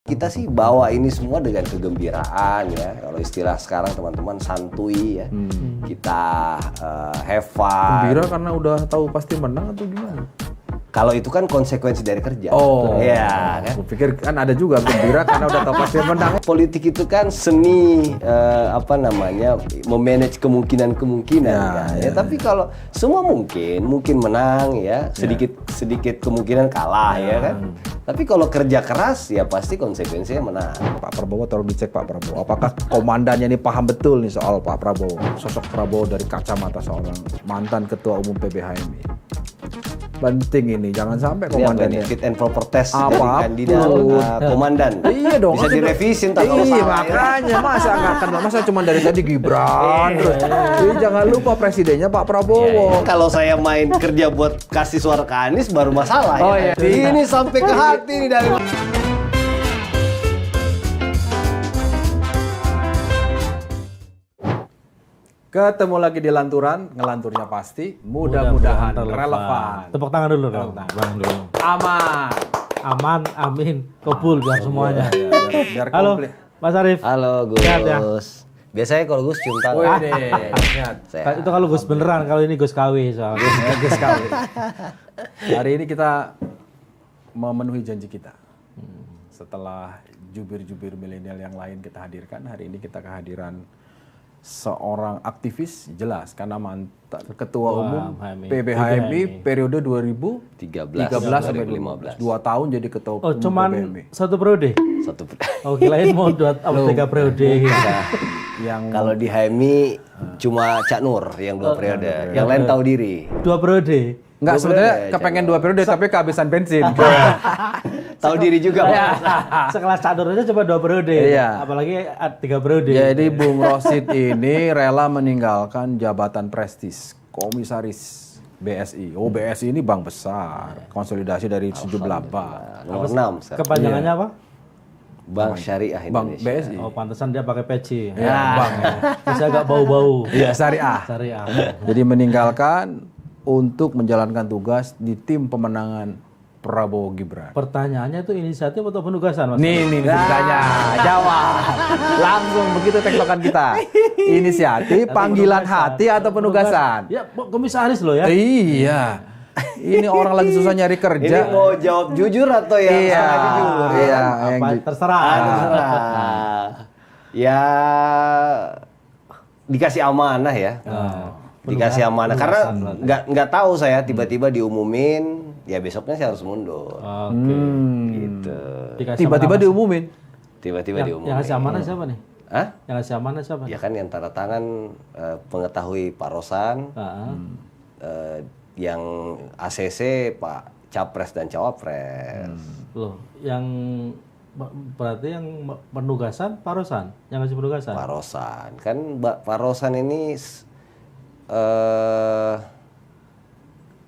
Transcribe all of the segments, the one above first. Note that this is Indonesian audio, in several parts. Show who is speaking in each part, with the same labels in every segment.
Speaker 1: Kita sih bawa ini semua dengan kegembiraan ya. Kalau istilah sekarang teman-teman santuy ya. Kita have fun.
Speaker 2: Gembira karena udah tahu pasti menang atau gimana?
Speaker 1: Kalau itu kan konsekuensi dari kerja.
Speaker 2: Oh,
Speaker 1: ya kan.
Speaker 2: Aku pikir kan ada juga gembira karena udah tahu pasti menang.
Speaker 1: Politik itu kan seni memanage kemungkinan-kemungkinan kan. Ya, tapi kalau semua mungkin menang ya, sedikit kemungkinan kalah ya kan. Tapi kalau kerja keras ya pasti konsekuensinya menang.
Speaker 2: Pak Prabowo tolong dicek Pak Prabowo. Apakah komandannya ini paham betul nih soal Pak Prabowo? Sosok Prabowo dari kacamata seorang mantan ketua umum PBHMI. Penting ini, jangan sampai komandannya
Speaker 1: fit and proper test jadi
Speaker 2: Apapun.
Speaker 1: kandidat komandan.
Speaker 2: Iya dong.
Speaker 1: Bisa direvisin tak kalau
Speaker 2: Iya,
Speaker 1: salah.
Speaker 2: makanya masa nggak kenal, masa cuma dari tadi Gibran terus. Jadi jangan lupa presidennya Pak Prabowo.
Speaker 1: Kalau saya main kerja buat kasih suara ke Anies baru masalah
Speaker 2: Oh,
Speaker 1: ya.
Speaker 2: iya.
Speaker 1: Ini sampai ke hati nih dari
Speaker 2: Ketemu lagi di Lanturan, ngelanturnya pasti, mudah-mudahan relevan.
Speaker 3: Tepuk tangan dulu dong. Bang dulu.
Speaker 2: Aman.
Speaker 3: Aman, amin, kabul biar semuanya.
Speaker 2: Biar
Speaker 3: Halo,
Speaker 2: komplit.
Speaker 3: Mas Arief.
Speaker 1: Halo Gus.
Speaker 3: Sehat ya?
Speaker 1: Biasanya kalau Gus cium tangan.
Speaker 2: Wih deh, ingat.
Speaker 1: Sehat.
Speaker 3: Itu kalau Gus beneran, kalau ini Gus KW soalnya.
Speaker 2: Bagus sekali. Hari ini kita memenuhi janji kita. Setelah jubir-jubir milenial yang lain kita hadirkan, hari ini kita kehadiran seorang aktivis, jelas karena mantan ketua umum PBHMI periode 2013 sampai 2015. 2 tahun jadi ketua
Speaker 3: Oh,
Speaker 2: umum
Speaker 3: cuman
Speaker 2: PBHMI.
Speaker 3: satu periode?
Speaker 1: Satu.
Speaker 3: Oh, kirain mau 3 periode.
Speaker 2: Yang
Speaker 1: Kalau di HMI cuma Cak Nur yang 2 periode. Yang lain tahu diri.
Speaker 3: 2 periode?
Speaker 2: enggak,
Speaker 1: Dua
Speaker 2: sebenarnya
Speaker 1: periode,
Speaker 2: kepengen 2 periode tapi kehabisan bensin.
Speaker 1: Tahu diri juga, Pak.
Speaker 3: Sekelas Cak Nur aja cuma 2 periode.
Speaker 2: Iya.
Speaker 3: Apalagi 3 periode.
Speaker 2: Jadi Bung Rosid ini rela meninggalkan jabatan prestis komisaris BSI. Oh, BSI ini bank besar, konsolidasi dari sejumlah bank.
Speaker 1: Nomor 6 sekarang.
Speaker 3: Kepanjangannya apa?
Speaker 1: Bank Syariah
Speaker 2: Bank
Speaker 1: Indonesia.
Speaker 2: BSI.
Speaker 3: Oh, pantesan dia pakai peci.
Speaker 2: Ya, bank.
Speaker 3: Bisa agak bau-bau.
Speaker 2: Iya, syariah.
Speaker 3: Syariah.
Speaker 2: Jadi meninggalkan untuk menjalankan tugas di tim pemenangan Prabowo Gibran.
Speaker 3: Pertanyaannya itu inisiatif atau penugasan, Mas?
Speaker 2: Nih ditanya, jawab. Langsung begitu tektokan kita. Inisiatif, panggilan hati atau penugasan?
Speaker 3: Ya, komisaris loh ya.
Speaker 2: Iya. Ini orang lagi susah nyari
Speaker 1: Ini
Speaker 2: kerja.
Speaker 1: mau jawab jujur atau yang
Speaker 2: Iya,
Speaker 1: salah jujur?
Speaker 2: iya.
Speaker 3: Apa, terserah.
Speaker 1: Terserah. Ya dikasih amanah ya. Dikasih amanah karena nggak tahu saya tiba-tiba diumumin ya besoknya saya harus mundur.
Speaker 3: Oke.
Speaker 1: Gitu.
Speaker 3: Dikasih
Speaker 2: Tiba-tiba
Speaker 3: amanah.
Speaker 2: diumumin.
Speaker 1: Tiba-tiba
Speaker 3: Yang
Speaker 1: diumumin.
Speaker 3: ngasih amanah siapa nih?
Speaker 1: Hah?
Speaker 3: Yang ngasih amanah siapa?
Speaker 1: Ya kan yang tanda tangan pengetahui Pak Rosan, yang ACC Pak Capres dan Cawapres.
Speaker 3: Loh, yang berarti yang penugasan Pak Rosan, yang ngasih penugasan.
Speaker 1: Pak Rosan kan Pak Rosan ini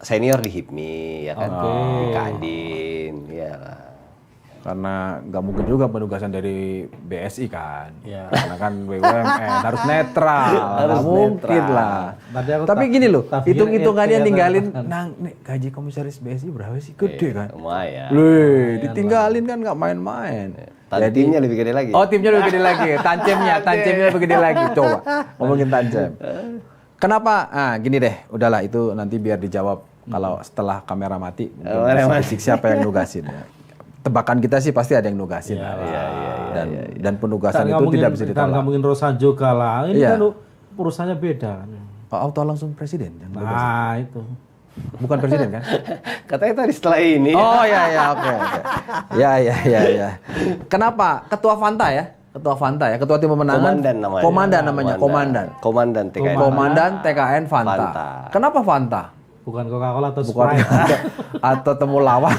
Speaker 1: senior di HIPMI ya kan, di Kadin ya.
Speaker 2: Karena nggak mungkin juga penugasan dari BSI kan.
Speaker 3: Iya.
Speaker 2: Karena kan BUMN harus netral. Nggak mungkin lah.
Speaker 3: Tadi aku
Speaker 2: Tapi gini loh,
Speaker 3: tafsir
Speaker 2: hitung-hitungannya
Speaker 3: RT
Speaker 2: ninggalin,
Speaker 3: kan.
Speaker 2: nang nih gaji komisaris BSI berapa sih? Gede kan?
Speaker 1: Lumayan.
Speaker 2: Loh, ditinggalin kan nggak main-main.
Speaker 1: Timnya lebih gede lagi.
Speaker 2: Oh, timnya lebih gede lagi. Tancemnya lebih gede lagi. Coba ngomongin tancem. Kenapa? Ah, gini deh. Udahlah itu nanti biar dijawab kalau setelah kamera mati. Fisik siapa yang nugasin ya. Tebakan kita sih pasti ada yang nugasin. Dan penugasan itu tidak bisa
Speaker 3: Kan
Speaker 2: ditolak.
Speaker 3: nggak mungkin Rosan juga lah. Ini
Speaker 2: Iya.
Speaker 3: kan urusannya beda kan.
Speaker 2: Pak Auto langsung presiden yang nugasin.
Speaker 3: Nah, itu.
Speaker 2: Bukan presiden kan?
Speaker 1: Katanya tadi setelah ini.
Speaker 2: Oh ya oke. Ya. Kenapa? Ketua Fanta ya? Ketua Fanta ya, Ketua Tim Pemenangan.
Speaker 1: Komandan namanya. Komandan TKN.
Speaker 2: Komandan TKN Fanta.
Speaker 1: Fanta.
Speaker 2: Kenapa Fanta?
Speaker 3: Bukan Coca-Cola atau
Speaker 2: Bukan
Speaker 3: Sprite.
Speaker 2: atau temulawak.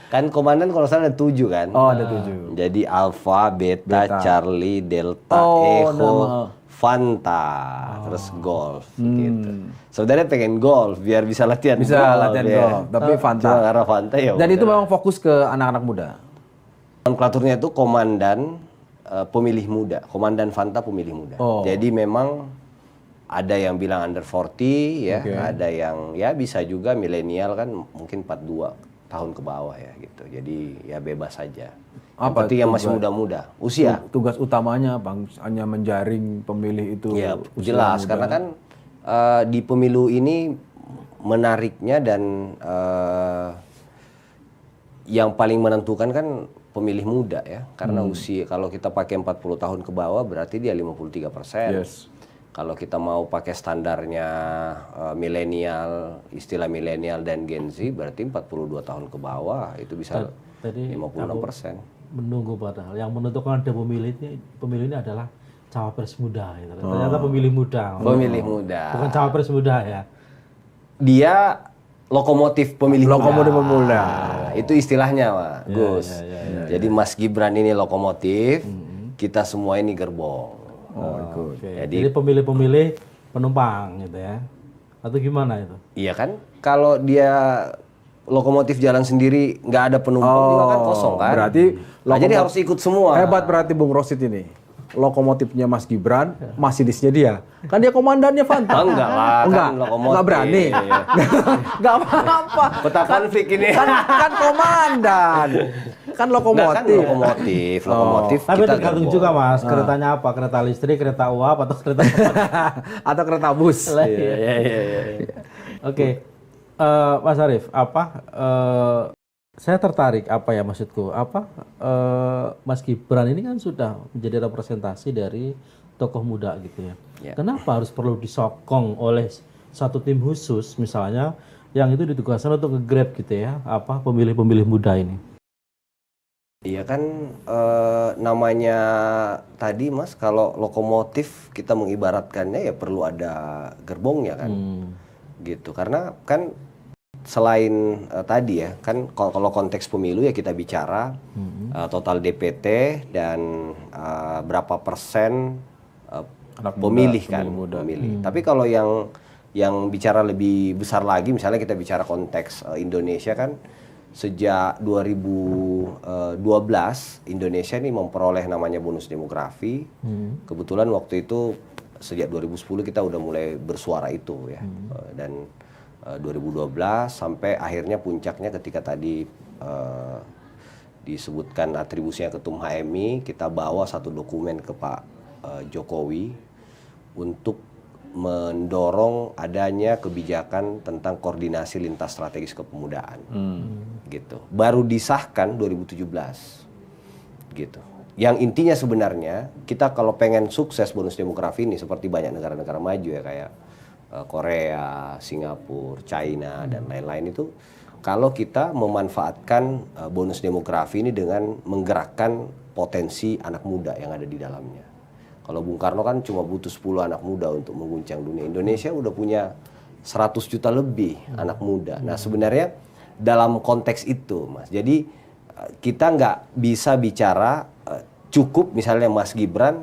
Speaker 1: Kan komandan kalau salah ada 7 kan.
Speaker 2: Oh, ada 7.
Speaker 1: Jadi Alpha, Beta, Charlie, Delta,
Speaker 2: Oh,
Speaker 1: Echo, Fanta, terus Golf gitu. Sebenarnya pengen golf biar bisa latihan
Speaker 2: Bisa
Speaker 1: golf,
Speaker 2: latihan
Speaker 1: ya.
Speaker 2: golf, tapi Fanta.
Speaker 1: Cuma karena Fanta ya.
Speaker 2: Dan itu
Speaker 1: udah.
Speaker 2: memang fokus ke anak-anak muda.
Speaker 1: Nomenklaturnya itu komandan pemilih muda, komandan Fanta pemilih muda.
Speaker 2: Oh.
Speaker 1: Jadi memang ada yang bilang under 40 ya, ada yang ya bisa juga milenial kan mungkin 42 tahun ke bawah ya gitu. Jadi ya bebas saja. Seperti yang masih muda-muda, usia.
Speaker 2: Tugas utamanya Bang hanya menjaring pemilih itu.
Speaker 1: Ya,
Speaker 2: usia
Speaker 1: jelas
Speaker 2: muda.
Speaker 1: karena kan di pemilu ini menariknya dan yang paling menentukan kan pemilih muda ya. Karena usia kalau kita pakai 40 tahun ke bawah berarti dia 53%.
Speaker 2: Yes.
Speaker 1: Kalau kita mau pakai standarnya milenial, istilah milenial dan Gen Z berarti 42 tahun ke bawah itu bisa
Speaker 3: Tadi
Speaker 1: 56%.
Speaker 3: Menunggu padahal yang menentukan ada pemilih ini adalah cawapres muda gitu. Ternyata pemilih muda.
Speaker 1: Pemilih muda.
Speaker 3: Bukan cawapres muda ya.
Speaker 1: Dia lokomotif pemilih
Speaker 2: muda.
Speaker 1: Nah, itu istilahnya, Pak Gus. Jadi Mas Gibran ini lokomotif, kita semua ini gerbong.
Speaker 3: Jadi pemilih-pemilih penumpang gitu ya. Atau gimana itu?
Speaker 1: Iya kan? Kalau dia lokomotif jalan sendiri, nggak ada penumpang juga kan kosong kan?
Speaker 2: Berarti
Speaker 1: jadi harus ikut semua.
Speaker 2: Hebat berarti Bung Rosid ini. Lokomotifnya Mas Gibran, Mercedesnya dia. Kan dia komandannya Fanta.
Speaker 1: Enggak lah,
Speaker 2: Enggak,
Speaker 1: kan lokomotif.
Speaker 2: enggak berani. Enggak apa-apa.
Speaker 1: Peta konflik ini.
Speaker 2: Kan komandan. Kan lokomotif.
Speaker 1: Kan lokomotif.
Speaker 3: Tapi
Speaker 1: kita
Speaker 3: tergantung
Speaker 1: gerbong.
Speaker 3: juga Mas, keretanya apa? Kereta listrik, kereta uap, atau kereta
Speaker 2: Atau kereta bus.
Speaker 1: Iya.
Speaker 3: Oke. Mas Arief, saya tertarik maksudku Mas Gibran ini kan sudah menjadi representasi dari tokoh muda gitu ya. Kenapa harus perlu disokong oleh satu tim khusus misalnya yang itu ditugaskan untuk nge-grab gitu ya, pemilih-pemilih muda ini?
Speaker 1: Iya kan namanya tadi Mas, kalau lokomotif kita mengibaratkannya ya perlu ada gerbongnya kan. Gitu. Karena kan selain tadi ya, kan kalau konteks pemilu ya kita bicara total DPT dan berapa persen pemilih kan, pemilih. Tapi kalau yang bicara lebih besar lagi, misalnya kita bicara konteks Indonesia kan, sejak 2012 Indonesia ini memperoleh namanya bonus demografi. Kebetulan waktu itu sejak 2010 kita udah mulai bersuara itu ya. Dan 2012 sampai akhirnya puncaknya ketika tadi disebutkan atribusinya Ketum HMI, kita bawa satu dokumen ke Pak Jokowi untuk mendorong adanya kebijakan tentang koordinasi lintas strategis kepemudaan. Gitu. Baru disahkan 2017. Gitu. Yang intinya sebenarnya kita kalau pengen sukses bonus demografi ini seperti banyak negara-negara maju ya kayak Korea, Singapura, China dan lain-lain itu kalau kita memanfaatkan bonus demografi ini dengan menggerakkan potensi anak muda yang ada di dalamnya. Kalau Bung Karno kan cuma butuh 10 anak muda untuk mengguncang dunia. Indonesia udah punya 100 juta lebih anak muda. Nah sebenarnya dalam konteks itu Mas, jadi kita nggak bisa bicara cukup misalnya Mas Gibran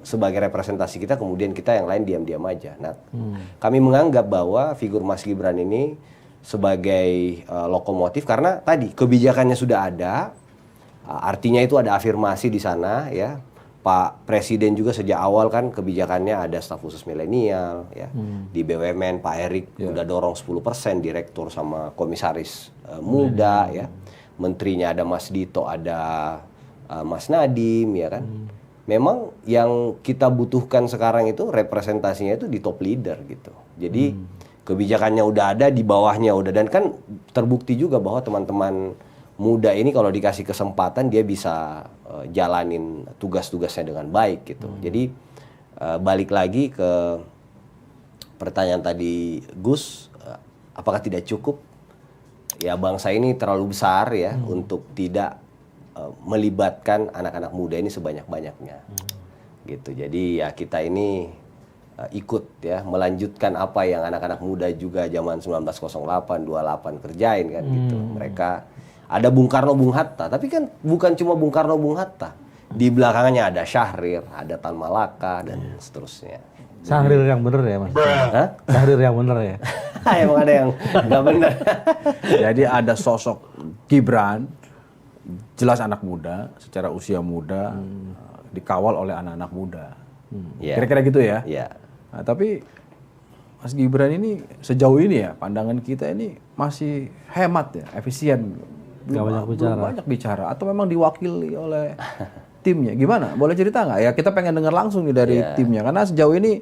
Speaker 1: sebagai representasi kita, kemudian kita yang lain diam-diam aja. Nah, kami menganggap bahwa figur Mas Gibran ini sebagai lokomotif karena tadi kebijakannya sudah ada, artinya itu ada afirmasi di sana ya. Pak Presiden juga sejak awal kan kebijakannya ada staf khusus milenial ya. Di BUMN Pak Erik udah dorong 10% direktur sama komisaris muda ya. Menterinya ada Mas Dito, ada Mas Nadiem ya kan. Memang yang kita butuhkan sekarang itu representasinya itu di top leader gitu. Jadi kebijakannya udah ada, di bawahnya udah, dan kan terbukti juga bahwa teman-teman muda ini kalau dikasih kesempatan dia bisa jalanin tugas-tugasnya dengan baik gitu. Jadi balik lagi ke pertanyaan tadi Gus, apakah tidak cukup? Ya bangsa ini terlalu besar ya untuk tidak melibatkan anak-anak muda ini sebanyak-banyaknya. Gitu. Jadi ya kita ini ikut ya melanjutkan apa yang anak-anak muda juga zaman 1908 28 kerjain kan gitu. Mereka ada Bung Karno, Bung Hatta, tapi kan bukan cuma Bung Karno, Bung Hatta. Di belakangnya ada Syahrir, ada Tan Malaka dan seterusnya.
Speaker 3: Syahrir yang bener ya Mas?
Speaker 1: Hah?
Speaker 3: Syahrir yang bener ya?
Speaker 1: Emang ada yang nggak benar.
Speaker 2: Jadi ada sosok Gibran, jelas anak muda, secara usia muda, dikawal oleh anak-anak muda. Kira-kira gitu ya?
Speaker 1: Iya.
Speaker 2: Nah, tapi Mas Gibran ini sejauh ini ya, pandangan kita ini masih hemat ya, efisien. belum banyak bicara atau memang diwakili oleh timnya? Gimana? Boleh cerita nggak? Ya kita pengen dengar langsung nih dari timnya karena sejauh ini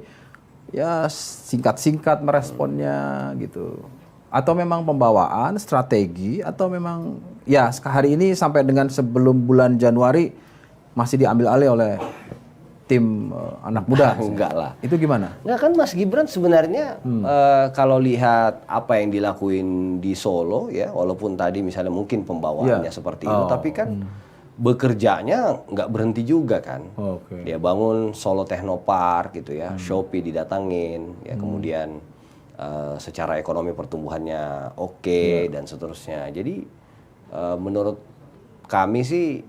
Speaker 2: ya singkat-singkat meresponnya gitu. Atau memang pembawaan, strategi atau memang ya hari ini sampai dengan sebelum bulan Januari masih diambil alih oleh tim anak muda?
Speaker 1: Enggak lah.
Speaker 2: Itu gimana?
Speaker 1: Enggak kan Mas Gibran sebenarnya kalau lihat apa yang dilakuin di Solo ya, walaupun tadi misalnya mungkin pembawaannya seperti itu, tapi kan bekerjanya nggak berhenti juga kan. Dia bangun Solo Technopark gitu ya, Shopee didatangin, ya kemudian secara ekonomi pertumbuhannya oke dan seterusnya. Jadi menurut kami sih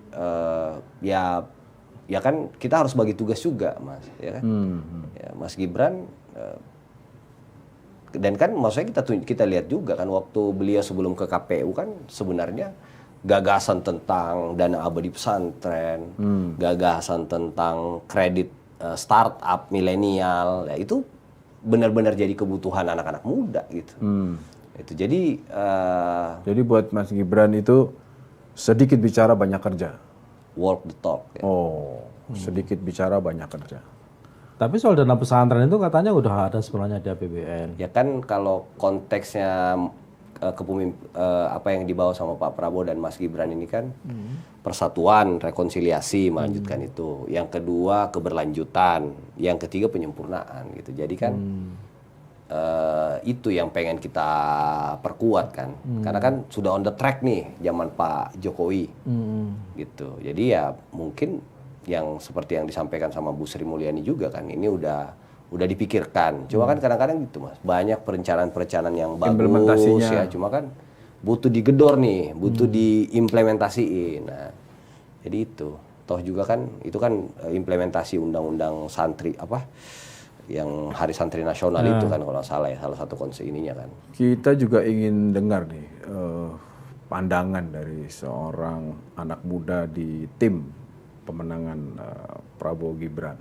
Speaker 1: ya kan kita harus bagi tugas juga Mas, ya kan? Ya, Mas Gibran dan kan maksudnya kita lihat juga kan waktu beliau sebelum ke KPU kan sebenarnya gagasan tentang dana abadi pesantren, gagasan tentang kredit startup milenial, ya itu benar-benar jadi kebutuhan anak-anak muda gitu. Itu jadi
Speaker 2: buat Mas Gibran itu sedikit bicara banyak kerja.
Speaker 1: Walk the talk. Ya.
Speaker 2: Sedikit bicara banyak kerja.
Speaker 3: Tapi soal dana pesantren itu katanya udah ada sebenarnya di APBN.
Speaker 1: Ya kan kalau konteksnya apa yang dibawa sama Pak Prabowo dan Mas Gibran ini kan persatuan, rekonsiliasi melanjutkan itu. Yang kedua keberlanjutan, yang ketiga penyempurnaan gitu. Jadi kan itu yang pengen kita perkuat kan, karena kan sudah on the track nih zaman Pak Jokowi gitu. Jadi ya mungkin yang seperti yang disampaikan sama Bu Sri Mulyani juga kan, ini udah dipikirkan. Cuma kan kadang-kadang gitu Mas, banyak perencanaan yang bagus ya, cuma kan butuh digedor nih, butuh diimplementasiin. Nah, jadi itu toh juga kan itu kan implementasi undang-undang santri yang Hari Santri Nasional itu kan kalau nggak salah ya, salah satu konsep ininya kan.
Speaker 2: Kita juga ingin dengar nih pandangan dari seorang anak muda di tim pemenangan Prabowo Gibran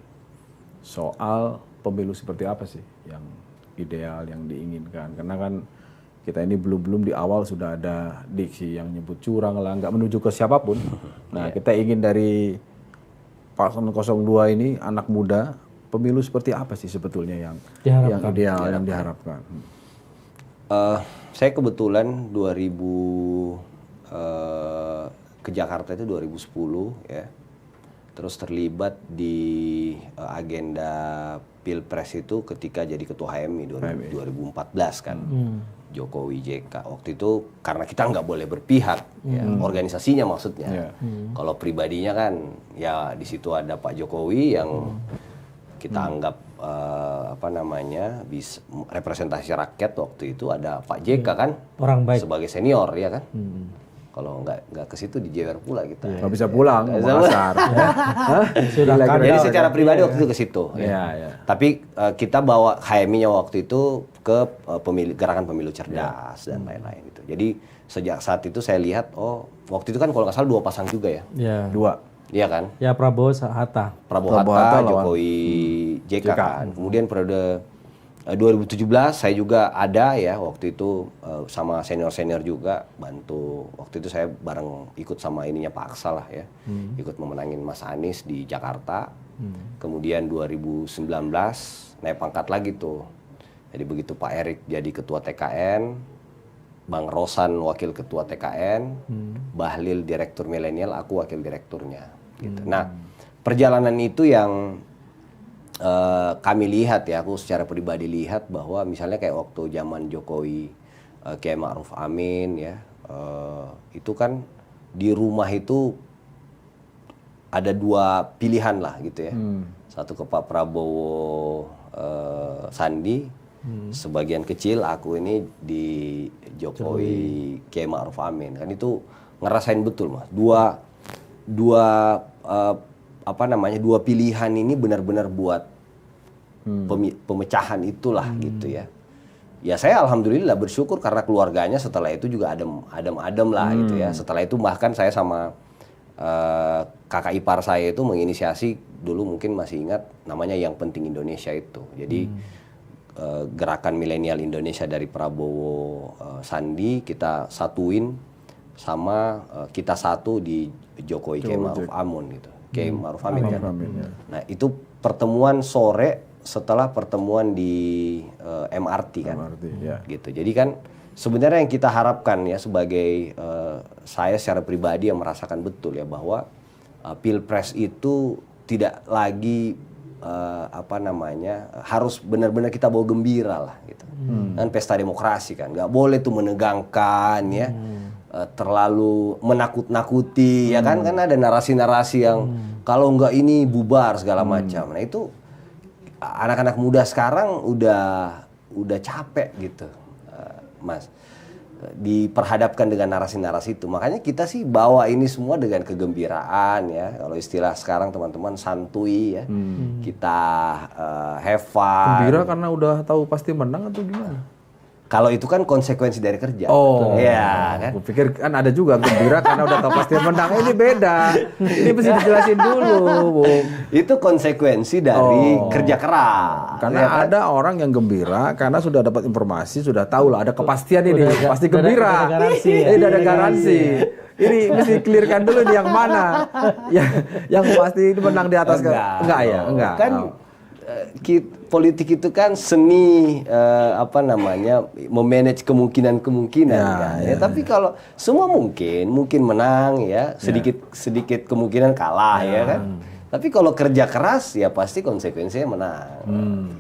Speaker 2: soal pemilu seperti apa sih yang ideal, yang diinginkan. Karena kan kita ini belum di awal sudah ada diksi yang nyebut curang lah, nggak menuju ke siapapun. Nah kita ingin dari Paslon 02 ini anak muda, pemilu seperti apa sih sebetulnya yang ideal, yang diharapkan?
Speaker 1: Saya kebetulan 2000 ke Jakarta itu 2010 ya, terus terlibat di agenda Pilpres itu ketika jadi ketua HMI 2014 kan, Jokowi JK. Waktu itu karena kita nggak boleh berpihak, ya, organisasinya maksudnya. Kalau pribadinya kan ya di situ ada Pak Jokowi yang kita anggap bisa representasi rakyat. Waktu itu ada Pak JK kan, orang baik sebagai senior ya kan. Kalau nggak ke situ dijewer pula kita.
Speaker 2: Nggak bisa pulang ke Makassar.
Speaker 1: Jadi secara pribadi waktu itu ke situ. Tapi kita bawa HMI-nya waktu itu ke gerakan pemilu cerdas dan lain-lain gitu. Jadi sejak saat itu saya lihat, waktu itu kan kalau nggak salah 2 pasang juga ya.
Speaker 2: Dua.
Speaker 1: Iya kan?
Speaker 3: Ya Prabowo Hatta,
Speaker 1: Jokowi JK kan. Kemudian periode 2017 saya juga ada ya waktu itu sama senior-senior juga bantu. Waktu itu saya bareng ikut sama ininya Pak Aksal lah ya. Ikut memenangin Mas Anies di Jakarta. Kemudian 2019 naik pangkat lagi tuh. Jadi begitu Pak Erik jadi ketua TKN, Bang Rosan wakil ketua TKN, Bahlil direktur milenial, aku wakil direkturnya. Gitu. Nah, perjalanan itu yang kami lihat ya, aku secara pribadi lihat bahwa misalnya kayak waktu zaman Jokowi, Kiai Ma'ruf Amin ya, itu kan di rumah itu ada 2 pilihan lah gitu ya. Satu ke Pak Prabowo Sandi, sebagian kecil aku ini di Jokowi Kiai Ma'ruf Amin. Kan itu ngerasain betul Mas. Dua pilihan ini benar-benar buat pemecahan itulah gitu ya. Ya saya alhamdulillah bersyukur karena keluarganya setelah itu juga adem lah gitu ya. Setelah itu bahkan saya sama kakak ipar saya itu menginisiasi dulu, mungkin masih ingat namanya Yang Penting Indonesia itu. Jadi gerakan milenial Indonesia dari Prabowo Sandi kita satuin sama kita satu di Jokowi Kiai Ma'ruf Amin gitu. Kiai Ma'ruf Amin kan. Nah, itu pertemuan sore setelah pertemuan di MRT kan. Gitu. Jadi kan sebenarnya yang kita harapkan ya sebagai saya secara pribadi yang merasakan betul ya bahwa Pilpres itu tidak lagi harus benar-benar kita bawa gembira lah gitu. Kan pesta demokrasi kan, nggak boleh tuh menegangkan ya, terlalu menakut-nakuti ya kan ada narasi-narasi yang kalau nggak ini bubar segala macam. Nah itu anak-anak muda sekarang udah capek gitu, Mas. Diperhadapkan dengan narasi-narasi itu. Makanya kita sih bawa ini semua dengan kegembiraan ya. Kalau istilah sekarang teman-teman santuy ya. Kita have fun.
Speaker 2: Gembira karena udah tahu pasti menang atau gimana?
Speaker 1: Kalau itu kan konsekuensi dari kerja.
Speaker 2: Oh,
Speaker 1: ya kan.
Speaker 2: Aku pikir kan ada juga gembira karena udah tahu pasti menang. Ini beda. Ini mesti dijelasin dulu, Bung.
Speaker 1: Itu konsekuensi dari kerja keras.
Speaker 2: Karena
Speaker 1: ya kan?
Speaker 2: ada orang yang gembira karena sudah dapat informasi, sudah tahu lah ada kepastian ini, pasti gembira.
Speaker 3: Udah ada garansi ya.
Speaker 2: Udah ada garansi. Ini mesti clearkan dulu nih yang mana. yang pasti itu menang di atas enggak ya? Enggak.
Speaker 1: Kan politik itu kan seni memanage kemungkinan-kemungkinan kan. Ya, tapi kalau semua mungkin menang ya, sedikit kemungkinan kalah ya kan. Tapi kalau kerja keras ya pasti konsekuensinya menang.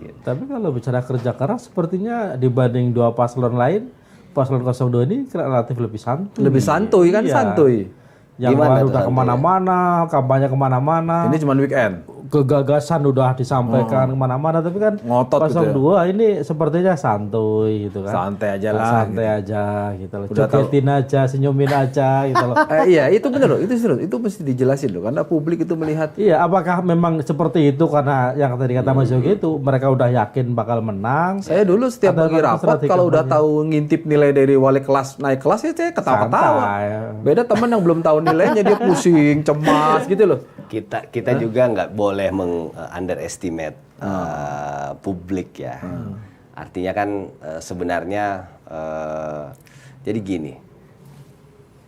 Speaker 1: Gitu.
Speaker 3: Tapi kalau bicara kerja keras sepertinya dibanding dua paslon lain, paslon 02 ini relatif lebih santuy.
Speaker 2: Lebih santuy kan, santuy.
Speaker 3: Yang
Speaker 1: Gimana
Speaker 3: udah kemana-mana, kampanye kemana-mana.
Speaker 2: Ini cuma weekend.
Speaker 3: Kegagasan udah disampaikan kemana-mana, tapi kan
Speaker 2: Ngotot
Speaker 3: 02 gitu ya. Ini sepertinya santuy gitu kan.
Speaker 2: Santai aja lah.
Speaker 3: Santai aja gitu loh.
Speaker 2: Udah
Speaker 3: Coketin aja, senyumin aja gitu loh.
Speaker 2: Iya, itu benar loh. Itu serius. Itu mesti dijelasin loh karena publik itu melihat.
Speaker 3: Iya, apakah memang seperti itu karena yang tadi kata Mas Yogi itu mereka udah yakin bakal menang?
Speaker 2: Saya dulu setiap
Speaker 3: Atau
Speaker 2: lagi
Speaker 3: memang
Speaker 2: rapat
Speaker 3: strategi
Speaker 2: kalau udah
Speaker 3: kampanye?
Speaker 2: tahu ngintip nilai dari wali kelas naik kelas ya saya ketawa-ketawa.
Speaker 3: Santai.
Speaker 2: Beda teman yang belum tahu nilainya dia pusing, cemas gitu loh.
Speaker 1: Kita juga nggak boleh underestimate publik ya. Artinya kan sebenarnya jadi gini,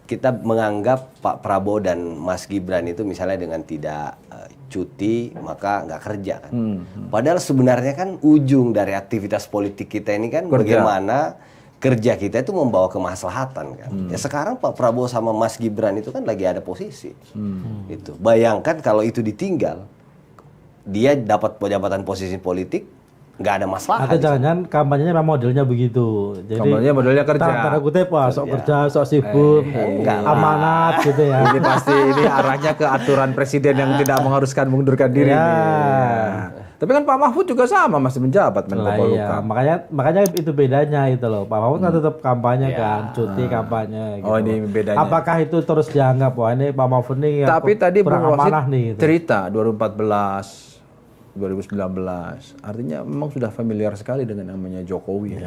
Speaker 1: kita menganggap Pak Prabowo dan Mas Gibran itu misalnya dengan tidak cuti maka nggak kerja kan. Padahal sebenarnya kan ujung dari aktivitas politik kita ini kan bagaimana kerja kita itu membawa kemaslahatan kan. Ya sekarang Pak Prabowo sama Mas Gibran itu kan lagi ada posisi. Itu. Bayangkan kalau itu ditinggal, dia dapat jabatan posisi politik, nggak ada masalah.
Speaker 3: Atau jangan-jangan kampanyenya memang modelnya begitu. Jadi
Speaker 2: Kampanyenya modelnya kerja.
Speaker 3: Tanda kutip sok kerja, sok sibuk, amanat gitu ya.
Speaker 2: Ini pasti ini arahnya ke aturan presiden yang tidak mengharuskan mengundurkan diri
Speaker 3: Ya.
Speaker 2: nih. Tapi kan Pak Mahfud juga sama masih menjabat Menko
Speaker 3: Lah iya,
Speaker 2: Polhukam.
Speaker 3: makanya itu bedanya itu loh. Pak Mahfud kan tetap kampanye kan, cuti kampanye gitu.
Speaker 2: Oh, ini bedanya.
Speaker 3: Apakah itu terus dianggap wah ini Pak Mahfud nih
Speaker 2: Tapi tadi Bung
Speaker 3: kurang
Speaker 2: Rosid
Speaker 3: amanah nih gitu.
Speaker 2: cerita 2014, 2019, artinya memang sudah familiar sekali dengan namanya Jokowi.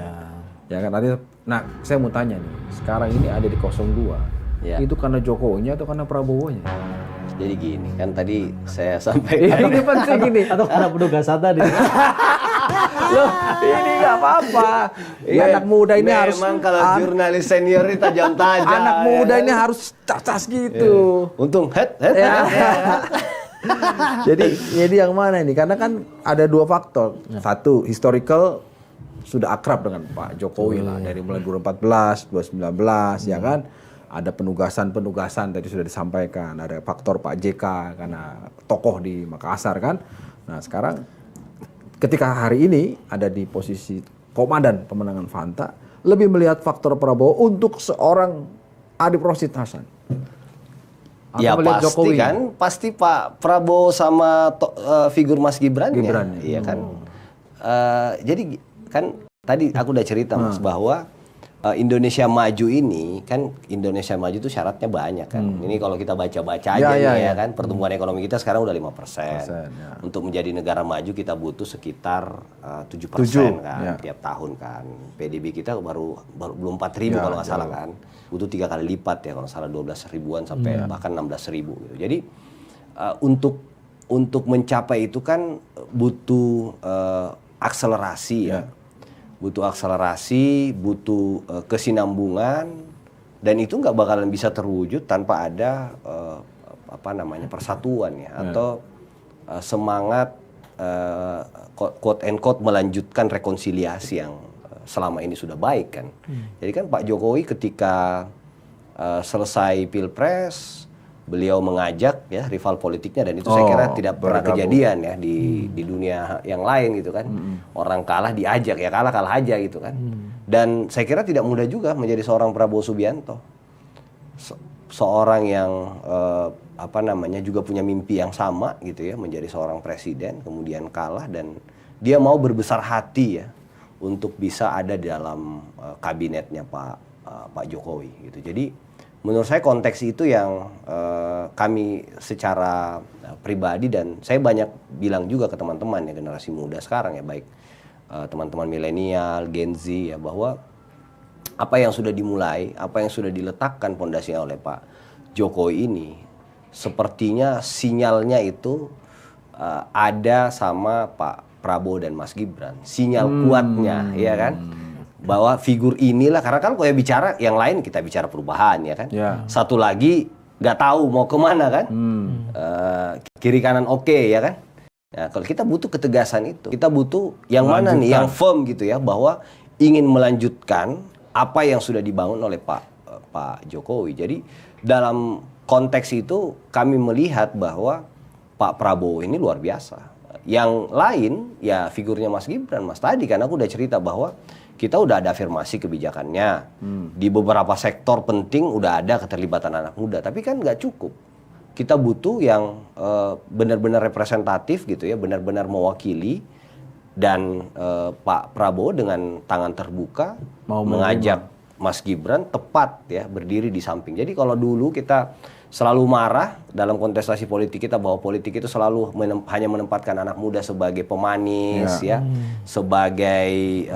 Speaker 2: Ya kan artinya, nah saya mau tanya nih, sekarang ini ada di 02, itu karena Jokowinya atau karena Prabowo-nya?
Speaker 1: Jadi gini, kan tadi saya sampaikan.
Speaker 2: Ini penting gini.
Speaker 3: Atau karena penugasan tadi.
Speaker 2: Loh, ini nggak apa-apa. Anak muda ini harus
Speaker 1: memang kalau jurnalis senior ini tajam-tajam.
Speaker 2: anak muda ini harus cas-cas gitu.
Speaker 1: Untung head.
Speaker 2: Jadi yang mana ini? Karena kan ada dua faktor. Satu, historical sudah akrab dengan Pak Jokowi lah dari mulai 2014, 2019 ya kan. Ada penugasan-penugasan tadi sudah disampaikan. Ada faktor Pak JK karena tokoh di Makassar kan. Nah sekarang ketika hari ini ada di posisi komandan pemenangan Fanta, lebih melihat faktor Prabowo untuk seorang Adi Rosid Hasan.
Speaker 1: Ya pasti kan, pasti Pak Prabowo sama figur Mas Gibran-nya. Iya kan. Jadi kan tadi aku udah cerita Mas bahwa Indonesia Maju ini kan Indonesia Maju itu syaratnya banyak kan. Ini kalau kita baca-baca aja ya kan pertumbuhan ekonomi kita sekarang udah 5%. Untuk menjadi negara maju kita butuh sekitar 7% kan tiap tahun kan. PDB kita baru belum 4.000 kalau nggak salah kan. Butuh 3 kali lipat ya kalau salah 12 ribuan sampai bahkan 16.000 gitu. Jadi untuk mencapai itu kan butuh akselerasi ya. Butuh akselerasi, butuh kesinambungan, dan itu nggak bakalan bisa terwujud tanpa ada persatuan ya, atau semangat quote and quote melanjutkan rekonsiliasi yang selama ini sudah baik kan. Jadi kan Pak Jokowi ketika selesai Pilpres, beliau mengajak ya rival politiknya, dan itu saya kira tidak pernah kejadian ya di dunia yang lain gitu kan. Orang kalah diajak, ya kalah aja gitu kan. Dan saya kira tidak mudah juga menjadi seorang Prabowo Subianto. Seorang yang juga punya mimpi yang sama gitu ya, menjadi seorang presiden, kemudian kalah, dan dia mau berbesar hati ya untuk bisa ada di dalam kabinetnya Pak Jokowi gitu. Jadi menurut saya konteks itu yang kami secara pribadi, dan saya banyak bilang juga ke teman-teman ya generasi muda sekarang ya, baik teman-teman milenial, Gen Z ya, bahwa apa yang sudah dimulai, apa yang sudah diletakkan pondasinya oleh Pak Jokowi ini, sepertinya sinyalnya itu ada sama Pak Prabowo dan Mas Gibran. Sinyal kuatnya, ya kan? Bahwa figur inilah, karena kan kalau bicara yang lain kita bicara perubahan ya kan. Satu lagi nggak tahu mau kemana kan. Kiri kanan oke, ya kan. Nah, kalau kita butuh ketegasan itu, kita butuh yang mana nih, yang firm gitu ya, bahwa ingin melanjutkan apa yang sudah dibangun oleh Pak Jokowi. Jadi dalam konteks itu kami melihat bahwa Pak Prabowo ini luar biasa. Yang lain ya figurnya Mas Gibran, Mas tadi kan aku udah cerita bahwa kita udah ada afirmasi kebijakannya. Di beberapa sektor penting udah ada keterlibatan anak muda, tapi kan nggak cukup. Kita butuh yang benar-benar representatif gitu ya, benar-benar mewakili, dan Pak Prabowo dengan tangan terbuka mau mengajak Mas Gibran tepat ya berdiri di samping. Jadi kalau dulu kita selalu marah dalam kontestasi politik kita bahwa politik itu selalu hanya menempatkan anak muda sebagai pemanis ya, sebagai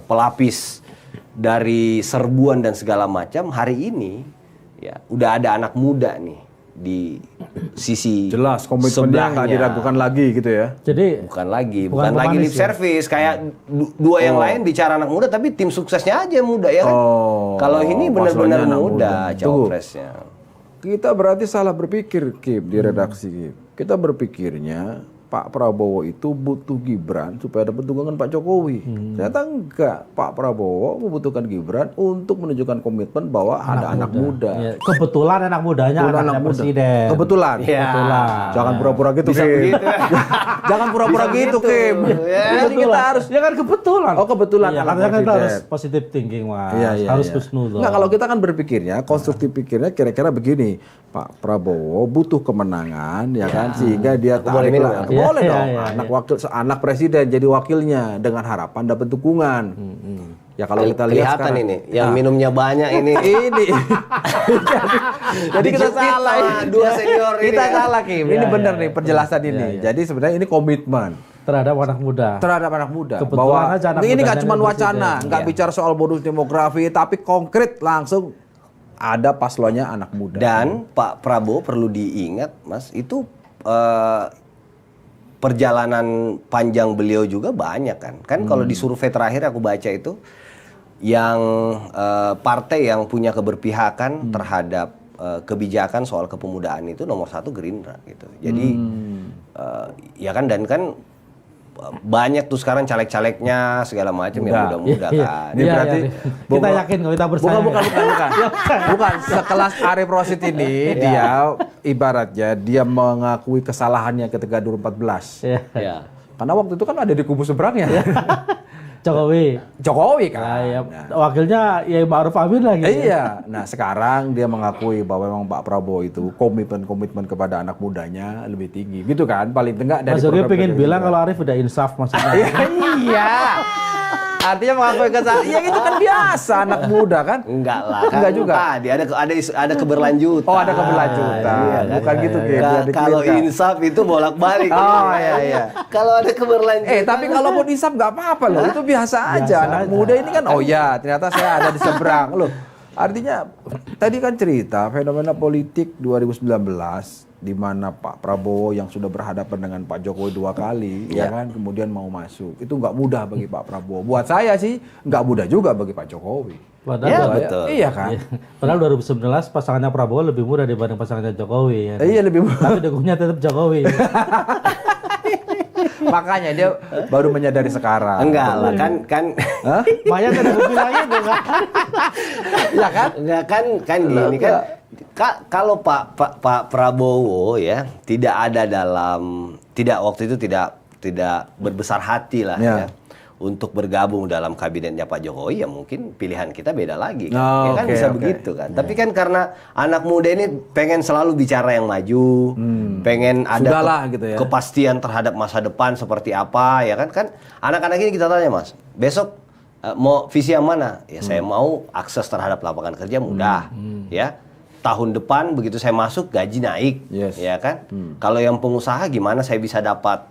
Speaker 1: pelapis dari serbuan dan segala macam. Hari ini ya udah ada anak muda nih di sisi
Speaker 2: jelas komitmennya nggak diragukan lagi gitu ya.
Speaker 3: Jadi
Speaker 1: bukan lagi lip service kayak dua yang lain bicara anak muda, tapi tim suksesnya aja muda ya kan. Kalau ini benar-benar muda cawapresnya.
Speaker 2: Kita berarti salah berpikir, Kip, di redaksi, Kip. Kita berpikirnya Pak Prabowo itu butuh Gibran supaya dapat dukungan Pak Jokowi. Ternyata enggak. Pak Prabowo membutuhkan Gibran untuk menunjukkan komitmen bahwa ada anak muda.
Speaker 3: Ya, kebetulan anak mudanya anak presiden.
Speaker 2: Kebetulan.
Speaker 3: Ya. Kebetulan.
Speaker 2: Jangan pura-pura gitu, Kim. Jangan pura-pura gitu, Kim.
Speaker 3: Jadi kita harus, ya kan kebetulan.
Speaker 2: Oh, kebetulan.
Speaker 3: Ya, katanya kan kita harus positive thinking, Mas. Harus husnuzon.
Speaker 2: Enggak, kalau kita kan berpikirnya, konstruktif pikirnya kira-kira begini. Pak Prabowo butuh kemenangan ya kan, sehingga dia tarik lah. Boleh dong, anak presiden jadi wakilnya dengan harapan dapat dukungan. Ya kalau kita lihat
Speaker 1: kelihatan
Speaker 2: sekarang,
Speaker 1: ini yang minumnya banyak ini.
Speaker 2: Jadi kita salah.
Speaker 1: Dua senior ini.
Speaker 2: Kita salah, Kim. Ini benar nih penjelasan ini. Jadi sebenarnya ini komitmen
Speaker 3: terhadap anak muda.
Speaker 2: Bahwa ini nggak cuma wacana, nggak bicara soal bonus demografi, tapi konkret langsung ada paslonnya anak muda.
Speaker 1: Dan Pak Prabowo perlu diingat, Mas, itu perjalanan panjang beliau juga banyak kan. Kan kalau di survei terakhir aku baca itu, yang partai yang punya keberpihakan terhadap kebijakan soal kepemudaan itu nomor 1 Gerindra gitu. Jadi ya kan, dan kan banyak tuh sekarang caleg-calegnya segala macam yang muda-muda kan.
Speaker 2: Ini berarti
Speaker 3: kita yakin kalau kita bersaing.
Speaker 2: Bukan. Sekelas Arif Rosyid ini dia ibaratnya dia mengakui kesalahannya ketika 2014. Karena waktu itu kan ada di kubu seberangnya. Jokowi kan.
Speaker 3: Ya, wakilnya ya Ma'ruf Amin lagi.
Speaker 2: Iya. Nah, sekarang dia mengakui bahwa memang Pak Prabowo itu komitmen kepada anak mudanya lebih tinggi. Gitu kan? Paling enggak dari
Speaker 3: Mas Yogi pengen bilang kalau Arif udah insaf maksudnya.
Speaker 2: Iya. Artinya mengakui kesalahan. Ya itu kan biasa anak muda kan?
Speaker 1: Enggak lah.
Speaker 2: Enggak juga.
Speaker 1: Tadi ada keberlanjutan.
Speaker 2: Oh, ada keberlanjutan. Bukan gitu, Kim.
Speaker 1: Kalau insaf itu bolak-balik.
Speaker 2: Oh, iya.
Speaker 1: Kalau ada keberlanjutan.
Speaker 2: Tapi kalau mau insaf nggak apa-apa loh. Itu biasa aja. Anak muda ini kan, oh ya, ternyata saya ada di seberang loh. Artinya tadi kan cerita fenomena politik 2019 di mana Pak Prabowo yang sudah berhadapan dengan Pak Jokowi 2 kali, ya kan, kemudian mau masuk. Itu nggak mudah bagi Pak Prabowo. Buat saya sih nggak mudah juga bagi Pak Jokowi.
Speaker 3: Padahal
Speaker 1: betul.
Speaker 2: Iya kan?
Speaker 3: Padahal 2019 pasangannya Prabowo lebih mudah dibanding pasangannya Jokowi. Ya.
Speaker 2: Iya lebih mudah.
Speaker 3: Tapi dukungnya tetap Jokowi.
Speaker 2: Makanya dia baru menyadari sekarang.
Speaker 1: Enggak lah, kan
Speaker 3: Maya tadi bilang itu kan.
Speaker 2: Iya kan?
Speaker 1: enggak kan gini kan. Kalau Pak Prabowo ya waktu itu tidak berbesar hati lah ya untuk bergabung dalam kabinetnya Pak Jokowi, ya mungkin pilihan kita beda lagi kan. Ya kan bisa begitu kan. Tapi kan karena anak muda ini pengen selalu bicara yang maju, pengen ada
Speaker 2: gitu ya.
Speaker 1: kepastian terhadap masa depan seperti apa ya kan anak-anak ini kita tanya, Mas, besok mau visi yang mana? Ya saya mau akses terhadap lapangan kerja mudah, ya. Tahun depan begitu saya masuk gaji naik, ya kan? Kalau yang pengusaha gimana saya bisa dapat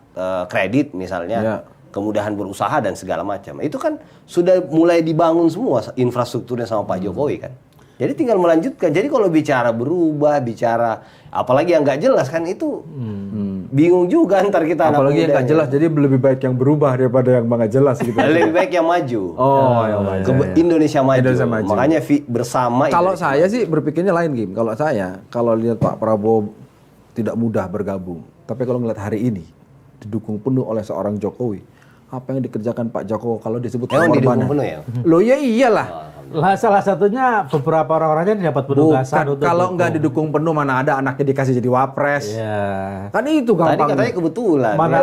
Speaker 1: kredit misalnya, kemudahan berusaha dan segala macam. Itu kan sudah mulai dibangun semua infrastrukturnya sama Pak Jokowi kan. Jadi tinggal melanjutkan. Jadi kalau bicara berubah, bicara apalagi yang nggak jelas kan itu bingung juga ntar kita.
Speaker 2: Apalagi yang nggak jelas, jadi lebih baik yang berubah daripada yang nggak jelas gitu.
Speaker 1: Lebih baik yang maju.
Speaker 2: Yang maju.
Speaker 1: Indonesia maju.
Speaker 2: Indonesia maju.
Speaker 1: Makanya bersama.
Speaker 2: Kalau saya sih berpikirnya lain, Kim. Kalau lihat Pak Prabowo tidak mudah bergabung. Tapi kalau ngeliat hari ini didukung penuh oleh seorang Jokowi, apa yang dikerjakan Pak Jokowi kalau disebut
Speaker 1: Emang didukung
Speaker 2: pengorbanan?
Speaker 1: penuh ya?
Speaker 2: Loh ya iyalah.
Speaker 3: Lah salah satunya beberapa orang-orangnya dapat penugasan untuk
Speaker 2: kalau nggak didukung penuh, mana ada anaknya dikasih jadi wapres.
Speaker 3: Ya.
Speaker 2: Kan itu
Speaker 1: Tadi
Speaker 2: gampang.
Speaker 1: katanya kebetulan.
Speaker 3: Mana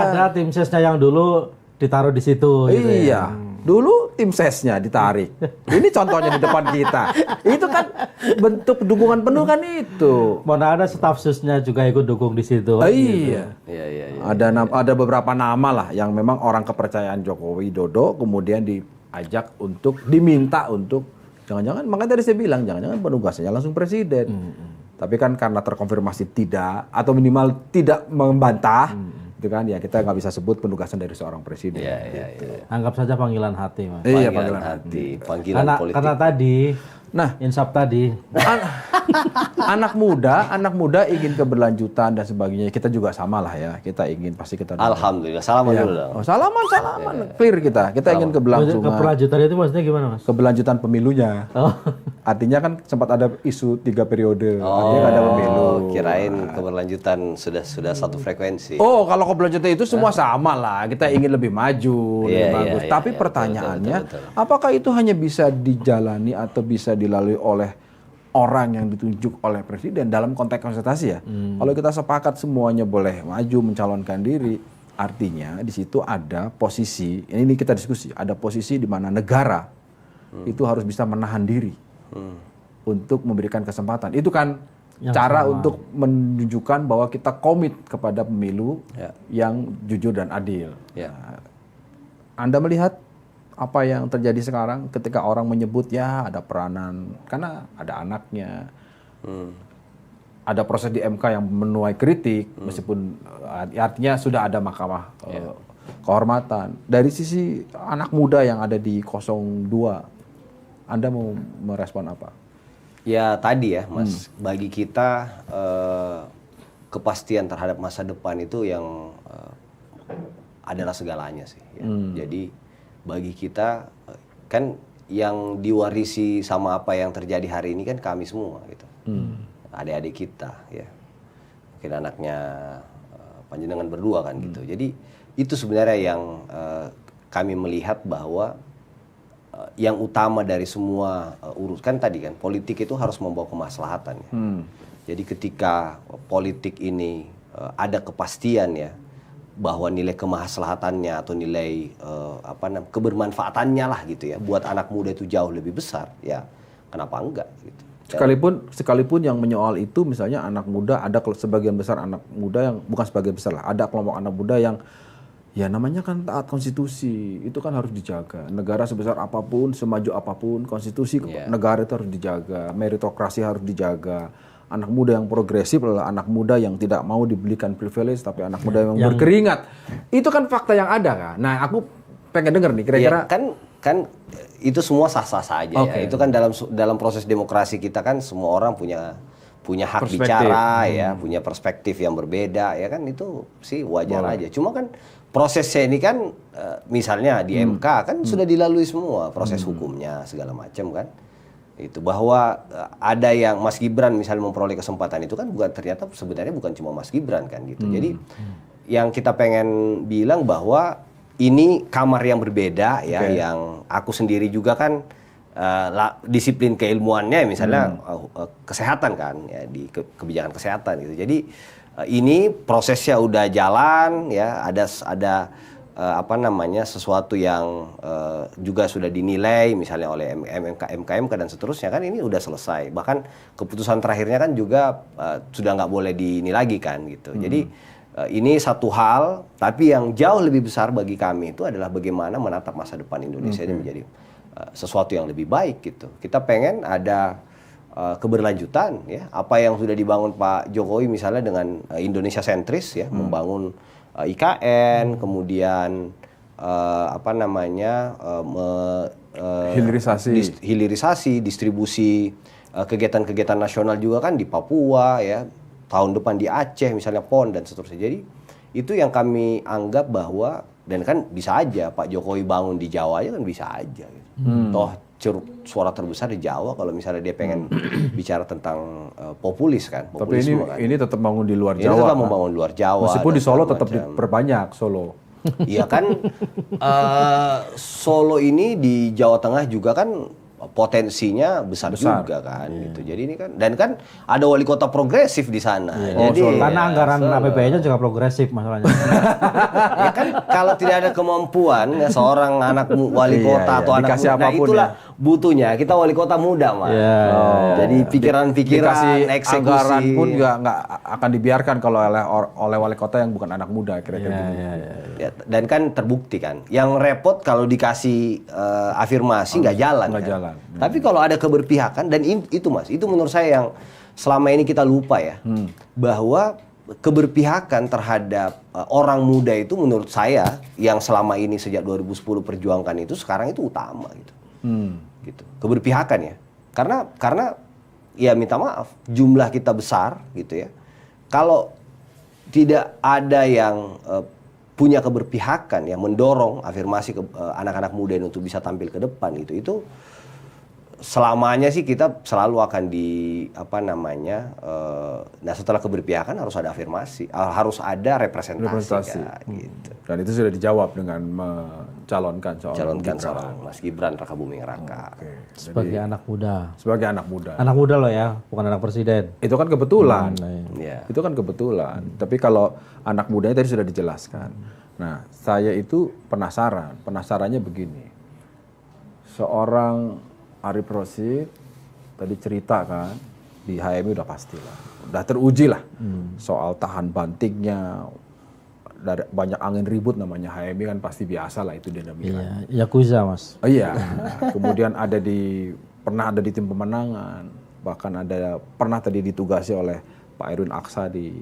Speaker 3: ada tim sesnya yang dulu ditaruh di situ. Gitu
Speaker 2: Iya. Dulu tim sesnya ditarik. Ini contohnya di depan kita. Itu kan bentuk dukungan penuh kan itu.
Speaker 3: Mana ada staf susnya juga ikut dukung di situ.
Speaker 2: Iya.
Speaker 1: Iya.
Speaker 2: Ada beberapa nama lah yang memang orang kepercayaan Joko Widodo kemudian diajak untuk diminta untuk jangan-jangan, makanya tadi saya bilang jangan-jangan penugasannya langsung presiden. Tapi kan karena terkonfirmasi tidak atau minimal tidak membantah, itu kan ya kita nggak bisa sebut penugasan dari seorang presiden.
Speaker 1: Iya.
Speaker 3: Anggap saja panggilan hati, Mas.
Speaker 2: Iya,
Speaker 1: Panggilan hati, panggilan politik.
Speaker 3: Karena tadi,
Speaker 2: Nah,
Speaker 3: insaf tadi,
Speaker 2: anak muda ingin keberlanjutan dan sebagainya. Kita juga sama lah ya. Kita ingin pasti kita.
Speaker 1: Alhamdulillah. Salaman dulu dong.
Speaker 2: Oh, salaman. Clear kita. Kita ingin keberlangsungan.
Speaker 3: keberlanjutan itu maksudnya gimana, Mas?
Speaker 2: Keberlanjutan pemilunya.
Speaker 3: Oh.
Speaker 2: Artinya kan sempat ada isu 3 periode. Artinya nggak ada pemilu.
Speaker 1: Kirain keberlanjutan sudah satu frekuensi.
Speaker 2: Oh, kalau keberlanjutan itu semua sama lah. Kita ingin lebih maju, lebih bagus.
Speaker 1: Iya,
Speaker 2: Tapi
Speaker 1: iya,
Speaker 2: pertanyaannya,
Speaker 1: betul.
Speaker 2: apakah itu hanya bisa dijalani atau bisa dilalui oleh orang yang ditunjuk oleh presiden dalam konteks konsultasi ya? Kalau kita sepakat semuanya boleh maju mencalonkan diri, artinya di situ ada posisi. Ini kita diskusi. Ada posisi di mana negara itu harus bisa menahan diri untuk memberikan kesempatan. Itu kan yang cara sama untuk menunjukkan bahwa kita komit kepada pemilu yang jujur dan adil. Nah, Anda melihat apa yang terjadi sekarang ketika orang menyebut ya ada peranan karena ada anaknya, ada proses di MK yang menuai kritik meskipun artinya sudah ada mahkamah kehormatan. Dari sisi anak muda yang ada di 02, Anda mau merespon apa?
Speaker 1: Ya tadi ya Mas, bagi kita kepastian terhadap masa depan itu yang adalah segalanya sih. Ya. Jadi bagi kita kan yang diwarisi sama apa yang terjadi hari ini kan kami semua gitu, adik-adik kita ya, mungkin anaknya panjenengan berdua kan gitu. Jadi itu sebenarnya yang kami melihat bahwa yang utama dari semua urusan tadi kan politik itu harus membawa kemaslahatan ya. Jadi ketika politik ini ada kepastian ya bahwa nilai kemaslahatannya atau nilai kebermanfaatannya lah gitu ya buat anak muda itu jauh lebih besar ya, kenapa enggak gitu.
Speaker 2: Sekalipun yang menyoal itu misalnya anak muda, ada sebagian besar anak muda yang bukan sebagian besar lah, ada kelompok anak muda yang ya namanya kan taat konstitusi, itu kan harus dijaga. Negara sebesar apapun, semaju apapun, konstitusi negara itu harus dijaga, meritokrasi harus dijaga. Anak muda yang progresif adalah anak muda yang tidak mau dibelikan privilege, tapi anak muda yang berkeringat. Itu kan fakta yang ada kan. Nah, aku pengen dengar nih kira-kira.
Speaker 1: Ya, kan itu semua sah-sah saja ya. Itu kan dalam proses demokrasi kita kan semua orang punya punya hak
Speaker 2: Perspektif.
Speaker 1: bicara ya, punya perspektif yang berbeda ya kan, itu sih wajar aja. Cuma kan prosesnya ini kan misalnya di MK kan sudah dilalui semua proses hukumnya segala macam kan. Itu bahwa ada yang Mas Gibran misalnya memperoleh kesempatan itu kan ternyata sebenarnya bukan cuma Mas Gibran kan gitu. Jadi yang kita pengen bilang bahwa ini kamar yang berbeda ya, yang aku sendiri juga kan disiplin keilmuannya misalnya kesehatan kan ya, di kebijakan kesehatan gitu. Jadi ini prosesnya udah jalan ya, ada sesuatu yang juga sudah dinilai misalnya oleh MKMK dan seterusnya kan, ini udah selesai. Bahkan keputusan terakhirnya kan juga sudah nggak boleh ini lagi kan gitu. Jadi ini satu hal, tapi yang jauh lebih besar bagi kami itu adalah bagaimana menatap masa depan Indonesia ini menjadi sesuatu yang lebih baik gitu. Kita pengen ada keberlanjutan ya, apa yang sudah dibangun Pak Jokowi misalnya dengan Indonesia sentris ya, membangun IKN, kemudian hilirisasi, distribusi kegiatan-kegiatan nasional juga kan di Papua ya, tahun depan di Aceh misalnya PON dan seterusnya. Jadi itu yang kami anggap bahwa, dan kan bisa aja Pak Jokowi bangun di Jawa aja kan bisa aja gitu. Toh ceruk suara terbesar di Jawa kalau misalnya dia pengen bicara tentang populis kan, populisme.
Speaker 2: Tapi ini tetap bangun di luar
Speaker 1: ini
Speaker 2: Jawa.
Speaker 1: tetap membangun di luar Jawa.
Speaker 2: Meskipun di Solo tetap diperbanyak Solo.
Speaker 1: Iya kan, Solo ini di Jawa Tengah juga kan potensinya besar juga kan gitu. Jadi ini kan, dan kan ada wali kota progresif di sana. Jadi
Speaker 3: karena anggaran APBN-nya juga progresif masalahnya.
Speaker 1: Ya kan kalau tidak ada kemampuan ya, seorang anak wali kota atau anak muda, nah itulah butuhnya kita wali kota muda Mas. Jadi pikiran-pikiran, eksekusi,
Speaker 2: anggaran pun juga nggak akan dibiarkan kalau oleh wali kota yang bukan anak muda kira-kira gitu.
Speaker 1: Ya, dan kan terbukti kan, yang repot kalau dikasih afirmasi nggak jalan. Tapi kalau ada keberpihakan, dan itu Mas, itu menurut saya yang selama ini kita lupa ya, bahwa keberpihakan terhadap orang muda itu menurut saya yang selama ini sejak 2010 perjuangkan itu sekarang itu utama gitu. Gitu. Keberpihakan ya. Karena ya minta maaf, jumlah kita besar gitu ya. Kalau tidak ada yang punya keberpihakan ya, mendorong afirmasi anak-anak muda ini untuk bisa tampil ke depan itu selamanya sih kita selalu akan nah setelah keberpihakan harus ada afirmasi, harus ada representasi. Gitu.
Speaker 2: Dan itu sudah dijawab dengan mencalonkan
Speaker 1: seorang Mas Gibran Rakabuming Raka.
Speaker 3: Sebagai anak muda.
Speaker 2: Sebagai anak muda.
Speaker 3: Anak muda loh ya, bukan anak presiden.
Speaker 2: Itu kan kebetulan.
Speaker 1: Itu
Speaker 2: kan kebetulan. Tapi kalau anak mudanya tadi sudah dijelaskan. Nah, saya itu penasarannya begini. Seorang Arief Rashid tadi cerita kan, di HMI udah pastilah, udah teruji lah soal tahan bantingnya, dari banyak angin ribut namanya HMI kan pasti biasa lah itu dinamika.
Speaker 3: Iya, Yakuza Mas.
Speaker 2: Oh iya, kemudian pernah ada di tim pemenangan, bahkan pernah tadi ditugasi oleh Pak Erwin Aksa di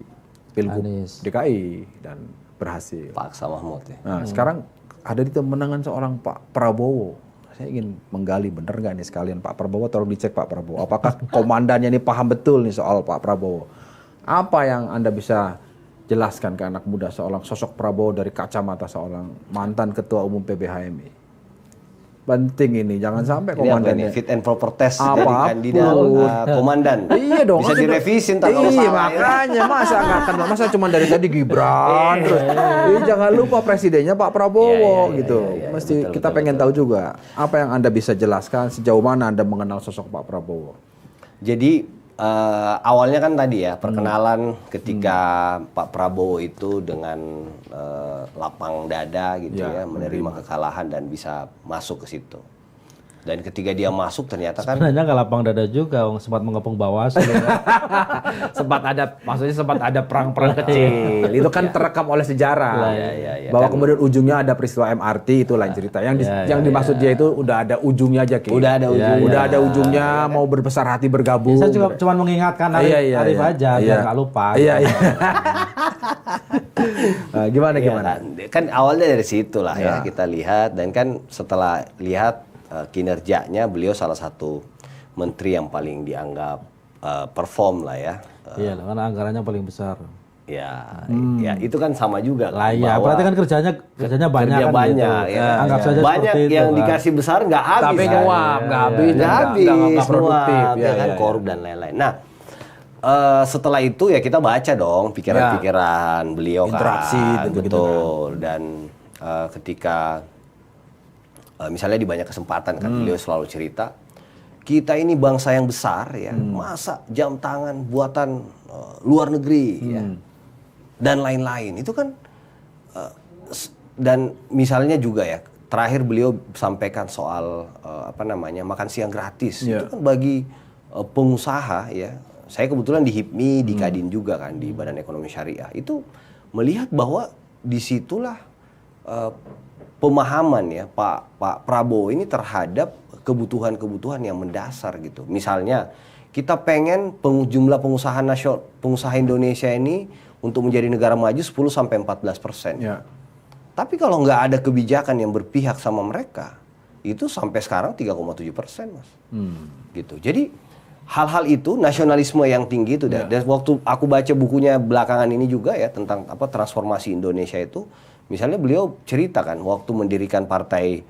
Speaker 2: Pilgub DKI dan berhasil.
Speaker 1: Pak Aksa Mahmud ya.
Speaker 2: Nah, sekarang ada di tim pemenangan seorang Pak Prabowo. Saya ingin menggali bener nggak nih sekalian Pak Prabowo, tolong dicek Pak Prabowo. Apakah komandannya ini paham betul nih soal Pak Prabowo? Apa yang Anda bisa jelaskan ke anak muda seorang sosok Prabowo dari kacamata seorang mantan ketua umum PBHMI? Penting ini, jangan sampai komandannya
Speaker 1: fit and proper test jadi kandidat komandan.
Speaker 2: Iya dong.
Speaker 1: Bisa direvisin kalau
Speaker 2: salah.
Speaker 1: Makanya
Speaker 2: masa cuma dari tadi Gibran terus. Jangan lupa presidennya Pak Prabowo gitu. Mesti kita pengen tahu juga apa yang Anda bisa jelaskan, sejauh mana Anda mengenal sosok Pak Prabowo.
Speaker 1: Jadi awalnya kan tadi ya perkenalan ketika Pak Prabowo itu dengan lapang dada gitu ya, menerima kekalahan dan bisa masuk ke situ. Dan ketika dia masuk ternyata kan
Speaker 3: sebenarnya nggak lapang dada juga, sempat mengepung Bawaslu. sempat ada perang-perang kecil.
Speaker 2: Itu kan terekam oleh sejarah. Bahwa kemudian ujungnya ada peristiwa MRT, itu lain cerita. Yang dimaksud dia itu udah ada ujungnya aja Ki.
Speaker 1: Udah ada ujungnya.
Speaker 2: Mau berbesar hati bergabung.
Speaker 3: Saya cuma mengingatkan Arief aja biar nggak lupa.
Speaker 2: Gimana?
Speaker 1: Kan awalnya dari situ lah ya kita lihat, dan kan setelah lihat kinerjanya, beliau salah satu menteri yang paling dianggap perform lah ya.
Speaker 3: Iya, karena anggarannya paling besar.
Speaker 1: Ya, ya itu kan sama juga.
Speaker 3: Lah iya, berarti kan kerjanya banyak
Speaker 1: kerja
Speaker 3: kan
Speaker 1: banyak,
Speaker 3: gitu.
Speaker 1: ya.
Speaker 3: Anggap saja
Speaker 1: Banyak
Speaker 3: seperti itu,
Speaker 1: yang
Speaker 3: kan.
Speaker 1: dikasih besar nggak habis.
Speaker 2: Tapi
Speaker 1: kan.
Speaker 2: nguap, nggak habis,
Speaker 1: Nggak habis,
Speaker 2: nggak produktif.
Speaker 1: nguap, ya kan, korup dan lain-lain. Nah, setelah itu ya kita baca dong pikiran-pikiran beliau
Speaker 2: interaksi
Speaker 1: kan,
Speaker 2: gitu,
Speaker 1: betul. Dan ketika misalnya di banyak kesempatan kan beliau selalu cerita, kita ini bangsa yang besar ya, masa jam tangan buatan luar negeri ya, dan lain-lain. Itu kan dan misalnya juga ya, terakhir beliau sampaikan soal makan siang gratis. Itu kan bagi pengusaha ya. Saya kebetulan di HIPMI, di Kadin juga kan, di Badan Ekonomi Syariah. Itu melihat bahwa disitulah pemahaman ya Pak Prabowo ini terhadap kebutuhan-kebutuhan yang mendasar gitu. Misalnya kita pengen jumlah pengusaha Indonesia ini untuk menjadi negara maju 10-14%.
Speaker 2: Ya.
Speaker 1: Tapi kalau nggak ada kebijakan yang berpihak sama mereka, itu sampai sekarang 3,7%, Mas. Gitu. Jadi hal-hal itu, nasionalisme yang tinggi itu, dan waktu aku baca bukunya belakangan ini juga ya tentang transformasi Indonesia itu, misalnya beliau ceritakan waktu mendirikan partai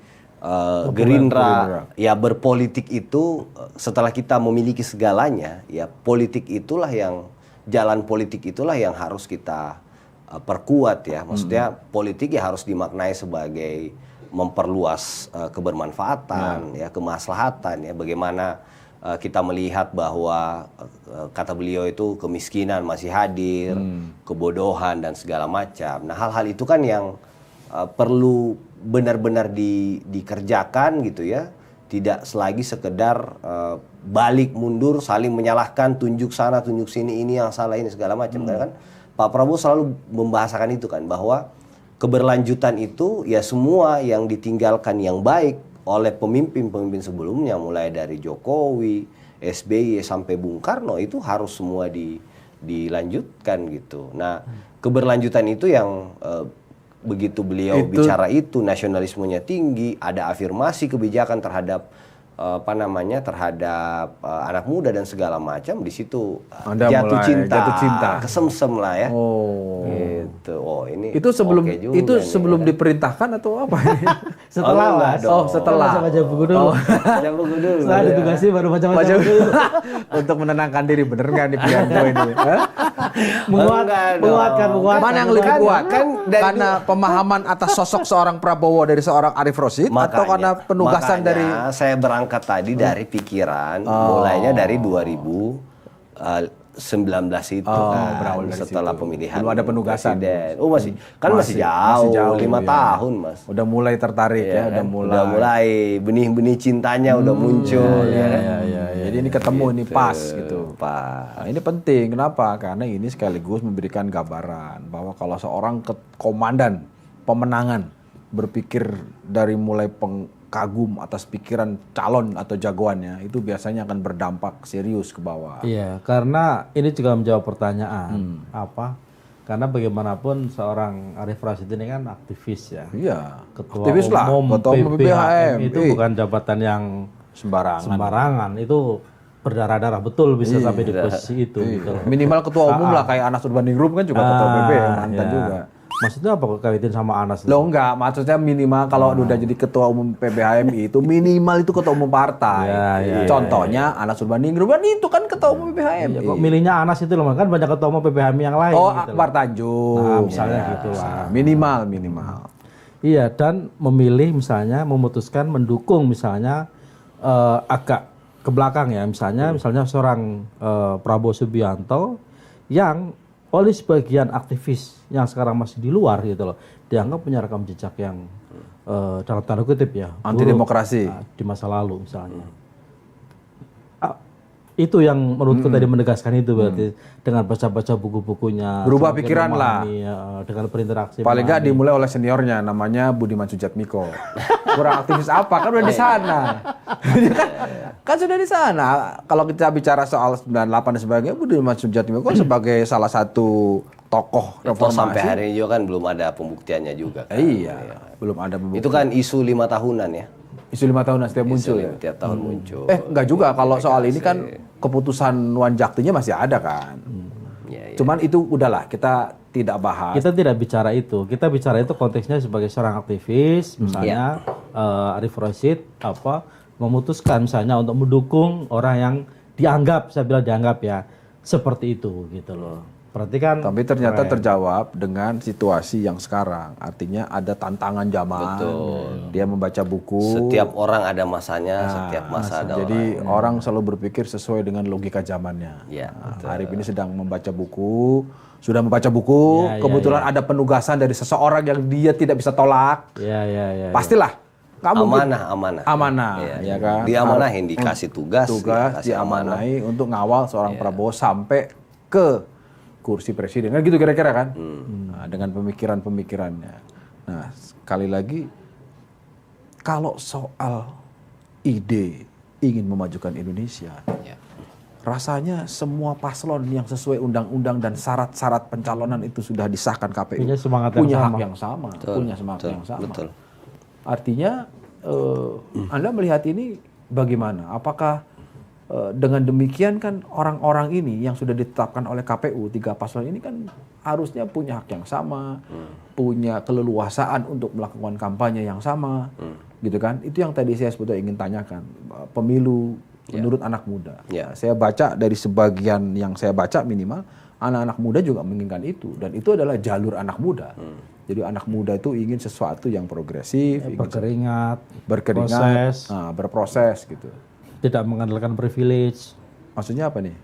Speaker 1: Gerindra, ya berpolitik itu setelah kita memiliki segalanya, ya politik itulah yang jalan politik itulah yang harus kita perkuat ya, maksudnya politik ya harus dimaknai sebagai memperluas kebermanfaatan, ya kemaslahatan ya, bagaimana kita melihat bahwa kata beliau itu kemiskinan masih hadir, kebodohan dan segala macam. Nah hal-hal itu kan yang perlu benar-benar dikerjakan gitu ya, tidak selagi sekedar balik mundur, saling menyalahkan, tunjuk sana, tunjuk sini, ini yang salah, ini segala macam. Karena kan Pak Prabowo selalu membahasakan itu kan, bahwa keberlanjutan itu ya semua yang ditinggalkan yang baik oleh pemimpin-pemimpin sebelumnya, mulai dari Jokowi, SBY sampai Bung Karno, itu harus semua dilanjutkan gitu. Nah, keberlanjutan itu yang begitu beliau bicara itu, nasionalismenya tinggi, ada afirmasi kebijakan terhadap terhadap anak muda dan segala macam. Di situ jatuh cinta, kesemsem lah ya. Gitu. Oh ini
Speaker 2: itu sebelum diperintahkan atau apa?
Speaker 3: Setelah
Speaker 2: setelah
Speaker 3: baca buku dulu.
Speaker 1: Baca buku dulu.
Speaker 3: Setelah ditugasi baru baca buku dulu.
Speaker 2: Untuk menenangkan diri, bener nggak nih pilihan gue ini?
Speaker 3: Menguatkan.
Speaker 2: Mana yang lebih kuat? Karena pemahaman atas sosok seorang Prabowo dari seorang Arif Rosyid, atau karena penugasan dari?
Speaker 1: Saya berangkat tadi dari pikiran, mulainya dari 2019 itu kan, setelah pemilihan
Speaker 2: belum ada penugasan
Speaker 1: presiden. Masih jauh 5 tahun Mas.
Speaker 2: Udah mulai tertarik ya,
Speaker 1: udah mulai benih-benih cintanya udah muncul ya.
Speaker 2: Jadi ini ketemu, ini pas gitu. Nah, ini penting, kenapa? Karena ini sekaligus memberikan gambaran bahwa kalau seorang komandan pemenangan berpikir dari mulai kagum atas pikiran calon atau jagoannya, itu biasanya akan berdampak serius ke bawah.
Speaker 3: Iya, karena ini juga menjawab pertanyaan karena bagaimanapun seorang Arif Rosyid ini kan aktivis ya.
Speaker 2: Iya.
Speaker 3: Ketua umum PBHM itu bukan jabatan yang sembarangan. Itu berdarah-darah betul bisa sampai di posisi itu. Gitu.
Speaker 2: Minimal ketua umum lah, kayak Anas Urbaningrum kan juga ketua PB mantan juga.
Speaker 3: Maksudnya apa kaitin sama Anas?
Speaker 2: Lo enggak, maksudnya minimal kalau udah jadi ketua umum PBHMI itu minimal itu ketua umum partai. Contohnya Anas Urbaningrum itu kan ketua umum PBHMI.
Speaker 3: Kok milihnya Anas itu loh, kan banyak ketua umum PBHMI yang lain.
Speaker 2: Akbar Tanjung.
Speaker 3: Misalnya gitu lah.
Speaker 2: Minimal.
Speaker 3: Iya, dan memilih misalnya memutuskan mendukung misalnya agak ke belakang ya, misalnya seorang Prabowo Subianto yang oleh sebagian aktivis yang sekarang masih di luar gitu loh, dianggap punya rekam jejak yang dalam tanda kutip ya
Speaker 2: anti demokrasi
Speaker 3: di masa lalu misalnya. Itu yang menurutku tadi menegaskan itu, berarti dengan baca-baca buku-bukunya,
Speaker 2: berubah pikiran lah,
Speaker 3: dengan berinteraksi.
Speaker 2: Paling nggak dimulai oleh seniornya, namanya Budiman Sujatmiko. Kurang aktivis apa? Kan udah di sana. Kan sudah di sana. Kalau kita bicara soal 98 dan sebagainya, Budiman Sujatmiko sebagai salah satu tokoh reformasi.
Speaker 1: Sampai hari ini juga kan belum ada pembuktiannya juga. Kan?
Speaker 2: Iya, belum ada pembuktian.
Speaker 1: Itu kan isu 5 tahunan ya.
Speaker 2: Isu 5 tahunan setiap muncul ya.
Speaker 1: Tiap tahun muncul.
Speaker 2: Enggak juga, kalau soal ini kan keputusan Wanjaktinya masih ada kan.
Speaker 1: Ya, ya.
Speaker 2: Cuman itu udahlah, kita tidak bahas.
Speaker 3: Kita tidak bicara itu. Kita bicara itu konteksnya sebagai seorang aktivis, misalnya Arief Rashid memutuskan misalnya untuk mendukung orang yang dianggap, saya bilang dianggap ya, seperti itu gitu loh. Berarti kan
Speaker 2: Tapi ternyata terjawab dengan situasi yang sekarang. Artinya ada tantangan zaman. Dia membaca buku.
Speaker 1: Setiap orang ada masanya, setiap masa ada
Speaker 2: Jadi orang selalu berpikir sesuai dengan logika zamannya.
Speaker 1: Ya,
Speaker 2: Arif ini sedang membaca buku, sudah membaca buku. Kebetulan ada penugasan dari seseorang yang dia tidak bisa tolak.
Speaker 3: ya.
Speaker 2: Pastilah.
Speaker 1: Amanah.
Speaker 2: Ya kan?
Speaker 1: Diamanahin, dikasih tugas dikasih
Speaker 2: diamanahi untuk ngawal seorang Prabowo sampai ke kursi presiden, kan gitu kira-kira kan? Nah, dengan pemikiran-pemikirannya. Nah, sekali lagi, kalau soal ide ingin memajukan Indonesia, rasanya semua paslon yang sesuai undang-undang dan syarat-syarat pencalonan itu sudah disahkan KPU
Speaker 3: punya semangat yang
Speaker 2: punya
Speaker 3: sama.
Speaker 2: hak yang sama, punya semangat yang sama.
Speaker 1: Betul.
Speaker 2: Artinya, Anda melihat ini bagaimana? Apakah dengan demikian kan orang-orang ini yang sudah ditetapkan oleh KPU, 3 paslon ini kan harusnya punya hak yang sama, punya keleluasaan untuk melakukan kampanye yang sama, gitu kan? Itu yang tadi saya sebetulnya ingin tanyakan. Pemilu menurut anak muda. Saya baca dari sebagian yang saya baca minimal, anak-anak muda juga menginginkan itu. Dan itu adalah jalur anak muda. Jadi anak muda itu ingin sesuatu yang progresif,
Speaker 3: berkeringat,
Speaker 2: berproses gitu.
Speaker 3: Tidak mengandalkan privilege.
Speaker 2: Maksudnya apa nih?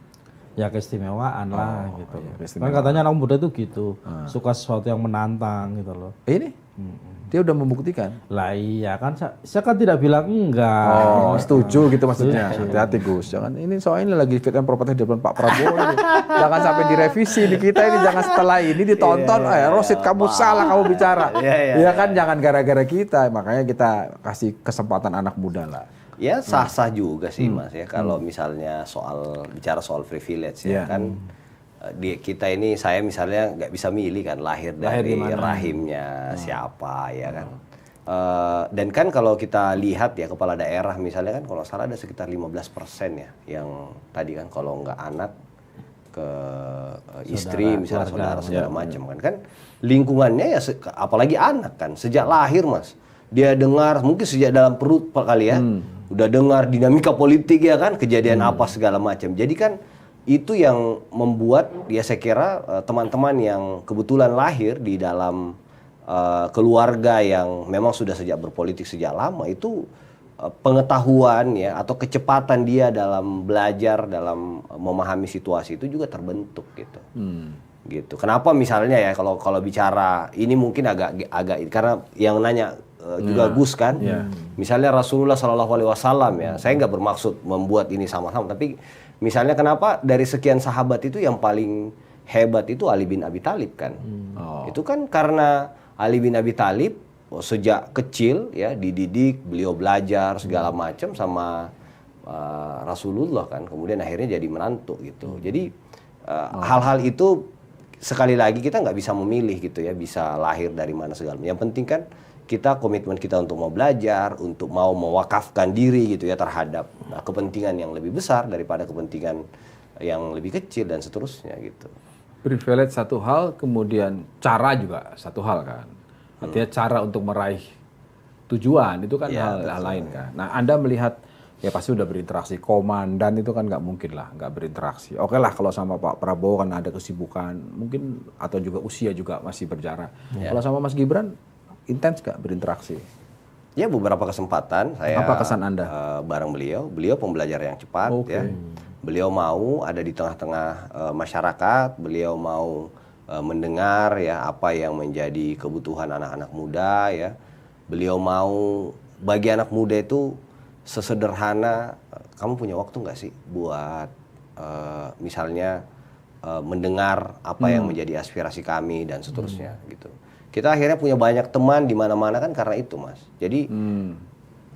Speaker 3: Ya keistimewaan lah gitu.
Speaker 2: Iya,
Speaker 3: Kan katanya anak muda itu gitu, suka sesuatu yang menantang gitu loh.
Speaker 2: Ini dia udah membuktikan.
Speaker 3: Lah iya kan, saya kan tidak bilang enggak.
Speaker 2: Oh, setuju gitu maksudnya. Hati-hati Gus, jangan ini soalnya lagi fit and proper di depan Pak Prabowo. Jangan sampai direvisi di kita ini, jangan setelah ini ditonton. Rosid kamu salah kamu bicara. Iya kan, jangan gara-gara kita. Makanya kita kasih kesempatan anak muda lah.
Speaker 1: Ya sah-sah juga sih Mas ya, kalau misalnya bicara soal privilege ya kan, kita ini, saya misalnya nggak bisa milih kan lahir dari rahimnya siapa ya kan. Dan kan kalau kita lihat ya, kepala daerah misalnya kan kalau salah ada sekitar 15% ya yang tadi kan kalau nggak anak ke istri misalnya saudara segala macam kan lingkungannya ya apalagi anak kan sejak lahir Mas, dia dengar mungkin sejak dalam perut kali ya, udah dengar dinamika politik ya kan, kejadian apa segala macam. Jadi kan itu yang membuat ya saya kira teman-teman yang kebetulan lahir di dalam keluarga yang memang sudah sejak berpolitik sejak lama itu pengetahuan ya atau kecepatan dia dalam belajar, dalam memahami situasi itu juga terbentuk gitu. Gitu. Kenapa misalnya ya kalau bicara ini mungkin agak karena yang nanya juga Gus kan, misalnya Rasulullah SAW ya, saya nggak bermaksud membuat ini sama-sama, tapi misalnya kenapa dari sekian sahabat itu yang paling hebat itu Ali bin Abi Thalib kan, itu kan karena Ali bin Abi Thalib sejak kecil ya dididik, beliau belajar segala macam sama Rasulullah kan, kemudian akhirnya jadi menantu gitu. Jadi hal-hal itu sekali lagi kita nggak bisa memilih gitu ya, bisa lahir dari mana segala macam. Yang penting kan kita komitmen kita untuk mau belajar, untuk mau mewakafkan diri gitu ya terhadap kepentingan yang lebih besar daripada kepentingan yang lebih kecil dan seterusnya gitu.
Speaker 2: Privilege satu hal, kemudian cara juga satu hal kan. Artinya cara untuk meraih tujuan itu kan hal lain kan. Nah, Anda melihat ya pasti udah berinteraksi, komandan itu kan nggak mungkin lah nggak berinteraksi. Oke lah kalau sama Pak Prabowo kan ada kesibukan mungkin atau juga usia juga masih berjarak. Kalau sama Mas Gibran intens gak berinteraksi?
Speaker 1: Ya beberapa kesempatan saya.
Speaker 2: Apa kesan Anda?
Speaker 1: Bareng beliau pembelajar yang cepat ya. Beliau mau ada di tengah-tengah masyarakat, beliau mau mendengar ya apa yang menjadi kebutuhan anak-anak muda ya. Beliau mau bagi anak muda itu sesederhana, kamu punya waktu nggak sih buat misalnya mendengar apa yang menjadi aspirasi kami dan seterusnya gitu. Kita akhirnya punya banyak teman di mana-mana kan karena itu Mas. Jadi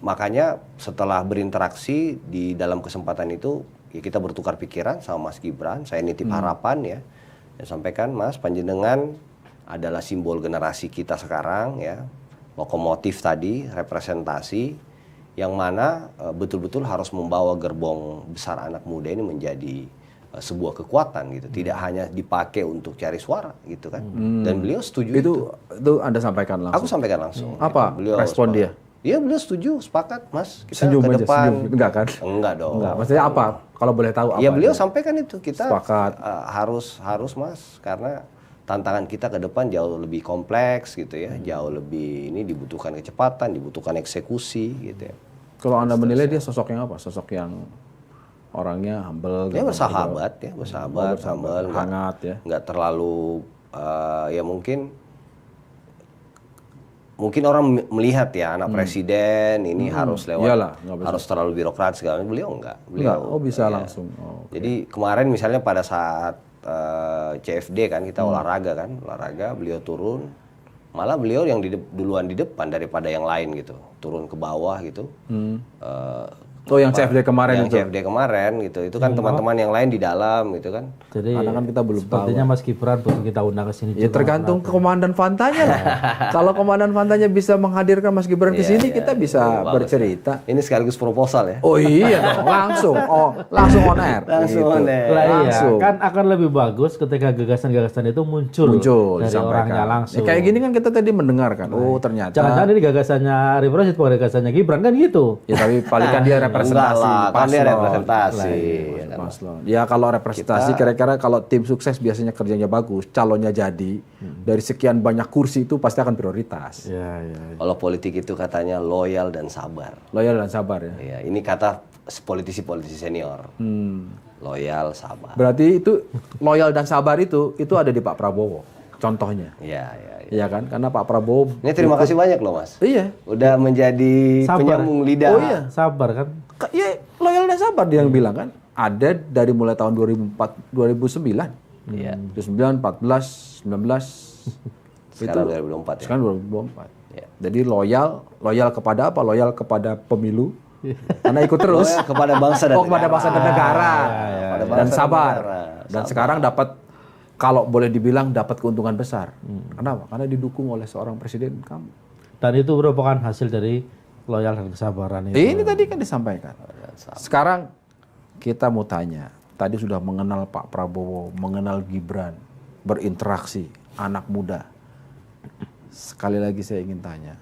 Speaker 1: makanya setelah berinteraksi di dalam kesempatan itu ya kita bertukar pikiran sama Mas Gibran. Saya nitip harapan ya. Dan sampaikan Mas, panjenengan adalah simbol generasi kita sekarang ya. Lokomotif tadi, representasi yang mana betul-betul harus membawa gerbong besar anak muda ini menjadi sebuah kekuatan gitu, tidak hanya dipakai untuk cari suara gitu kan. Dan beliau setuju
Speaker 2: Itu Anda sampaikan langsung.
Speaker 1: Aku sampaikan langsung.
Speaker 2: Apa
Speaker 1: Beliau
Speaker 2: respon dia?
Speaker 1: Iya, beliau setuju, sepakat, Mas. Kita
Speaker 2: Senyum
Speaker 1: ke
Speaker 2: aja,
Speaker 1: depan.
Speaker 2: senyum. Enggak kan?
Speaker 1: Enggak dong.
Speaker 2: Enggak. Maksudnya apa? Kalau boleh tahu apa?
Speaker 1: Ya beliau
Speaker 2: itu?
Speaker 1: sampaikan itu, kita
Speaker 2: Sepakat.
Speaker 1: harus Mas, karena tantangan kita ke depan jauh lebih kompleks gitu ya, jauh lebih ini dibutuhkan kecepatan, dibutuhkan eksekusi gitu ya.
Speaker 2: Kalau Anda menilai dia sosok yang apa? Sosok yang orangnya humble,
Speaker 1: Dia bersahabat, humble,
Speaker 2: hangat ya.
Speaker 1: nggak terlalu ya mungkin orang melihat ya anak presiden ini harus lewat,
Speaker 2: Iyalah, nggak bisa.
Speaker 1: harus terlalu birokrat segala. Beliau enggak. Beliau
Speaker 2: bisa
Speaker 1: ya.
Speaker 2: langsung. Oh, oke.
Speaker 1: Jadi kemarin misalnya pada saat CFD kan kita olahraga, beliau turun, malah beliau yang duluan di depan daripada yang lain gitu, turun ke bawah gitu.
Speaker 2: Yang CFD kemarin
Speaker 1: yang CFD kemarin gitu, itu kan teman-teman yang lain di dalam gitu kan.
Speaker 3: Jadi
Speaker 2: Karena kan kita belum
Speaker 3: sepertinya Mas Gibran butuh kita undang ke sini
Speaker 2: Ya
Speaker 3: juga.
Speaker 2: tergantung Komandan Fantanya lah. Kalau Komandan Fantanya bisa menghadirkan Mas Gibran ke sini, kita bisa bercerita.
Speaker 1: Ini sekaligus proposal ya.
Speaker 2: Oh iya dong, langsung on air.
Speaker 1: Langsung
Speaker 2: Gitu.
Speaker 1: on air.
Speaker 3: Lah iya,
Speaker 2: Langsung.
Speaker 3: kan akan lebih bagus ketika gagasan-gagasan itu muncul dari
Speaker 2: disampaikan.
Speaker 3: orangnya langsung.
Speaker 2: Ya, kayak gini kan kita tadi mendengarkan. Oh ternyata.
Speaker 3: Jangan-jangan ini gagasannya Arif Rashid bukan gagasannya Gibran kan gitu.
Speaker 2: Ya tapi paling kan dia representasi.
Speaker 1: Enggak lah, kan dia
Speaker 2: paslon.
Speaker 1: representasi.
Speaker 2: Ya, kan? Paslon. Ya kalau representasi kira-kira kalau tim sukses biasanya kerjanya bagus, calonnya jadi dari sekian banyak kursi itu pasti akan prioritas.
Speaker 3: Iya.
Speaker 1: Kalau politik itu katanya loyal dan sabar.
Speaker 2: Loyal dan sabar ya.
Speaker 1: Ya, ini kata politisi-politisi senior. Loyal, sabar.
Speaker 2: Berarti itu loyal dan sabar itu ada di Pak Prabowo. Contohnya.
Speaker 1: Iya.
Speaker 2: Iya kan? Karena Pak Prabowo
Speaker 1: Ini terima kasih banyak loh Mas.
Speaker 2: Iya.
Speaker 1: Udah menjadi
Speaker 3: Sabar.
Speaker 1: penyambung lidah.
Speaker 2: Oh iya.
Speaker 3: Sabar kan.
Speaker 2: Ya loyal dan sabar dia yang bilang kan. Ada dari mulai tahun 2009.
Speaker 1: Iya.
Speaker 2: 2009, 14, 19.
Speaker 1: Sekarang 2024 ya.
Speaker 2: Sekarang 2024.
Speaker 1: Iya.
Speaker 2: Jadi loyal kepada apa? Loyal kepada pemilu. Karena ikut terus.
Speaker 1: Loyal kepada bangsa dan
Speaker 2: kepada
Speaker 1: negara.
Speaker 2: bangsa dan negara.
Speaker 1: Kepada
Speaker 2: Dan
Speaker 1: bangsa dan
Speaker 2: sabar.
Speaker 1: negara.
Speaker 2: Dan sekarang dapat, kalau boleh dibilang dapat keuntungan besar. Kenapa? Karena didukung oleh seorang presiden kamu.
Speaker 3: Dan itu merupakan hasil dari loyal dan kesabaran itu.
Speaker 2: Ini tadi kan disampaikan. Sekarang kita mau tanya. Tadi sudah mengenal Pak Prabowo, mengenal Gibran, berinteraksi, anak muda. Sekali lagi saya ingin tanya.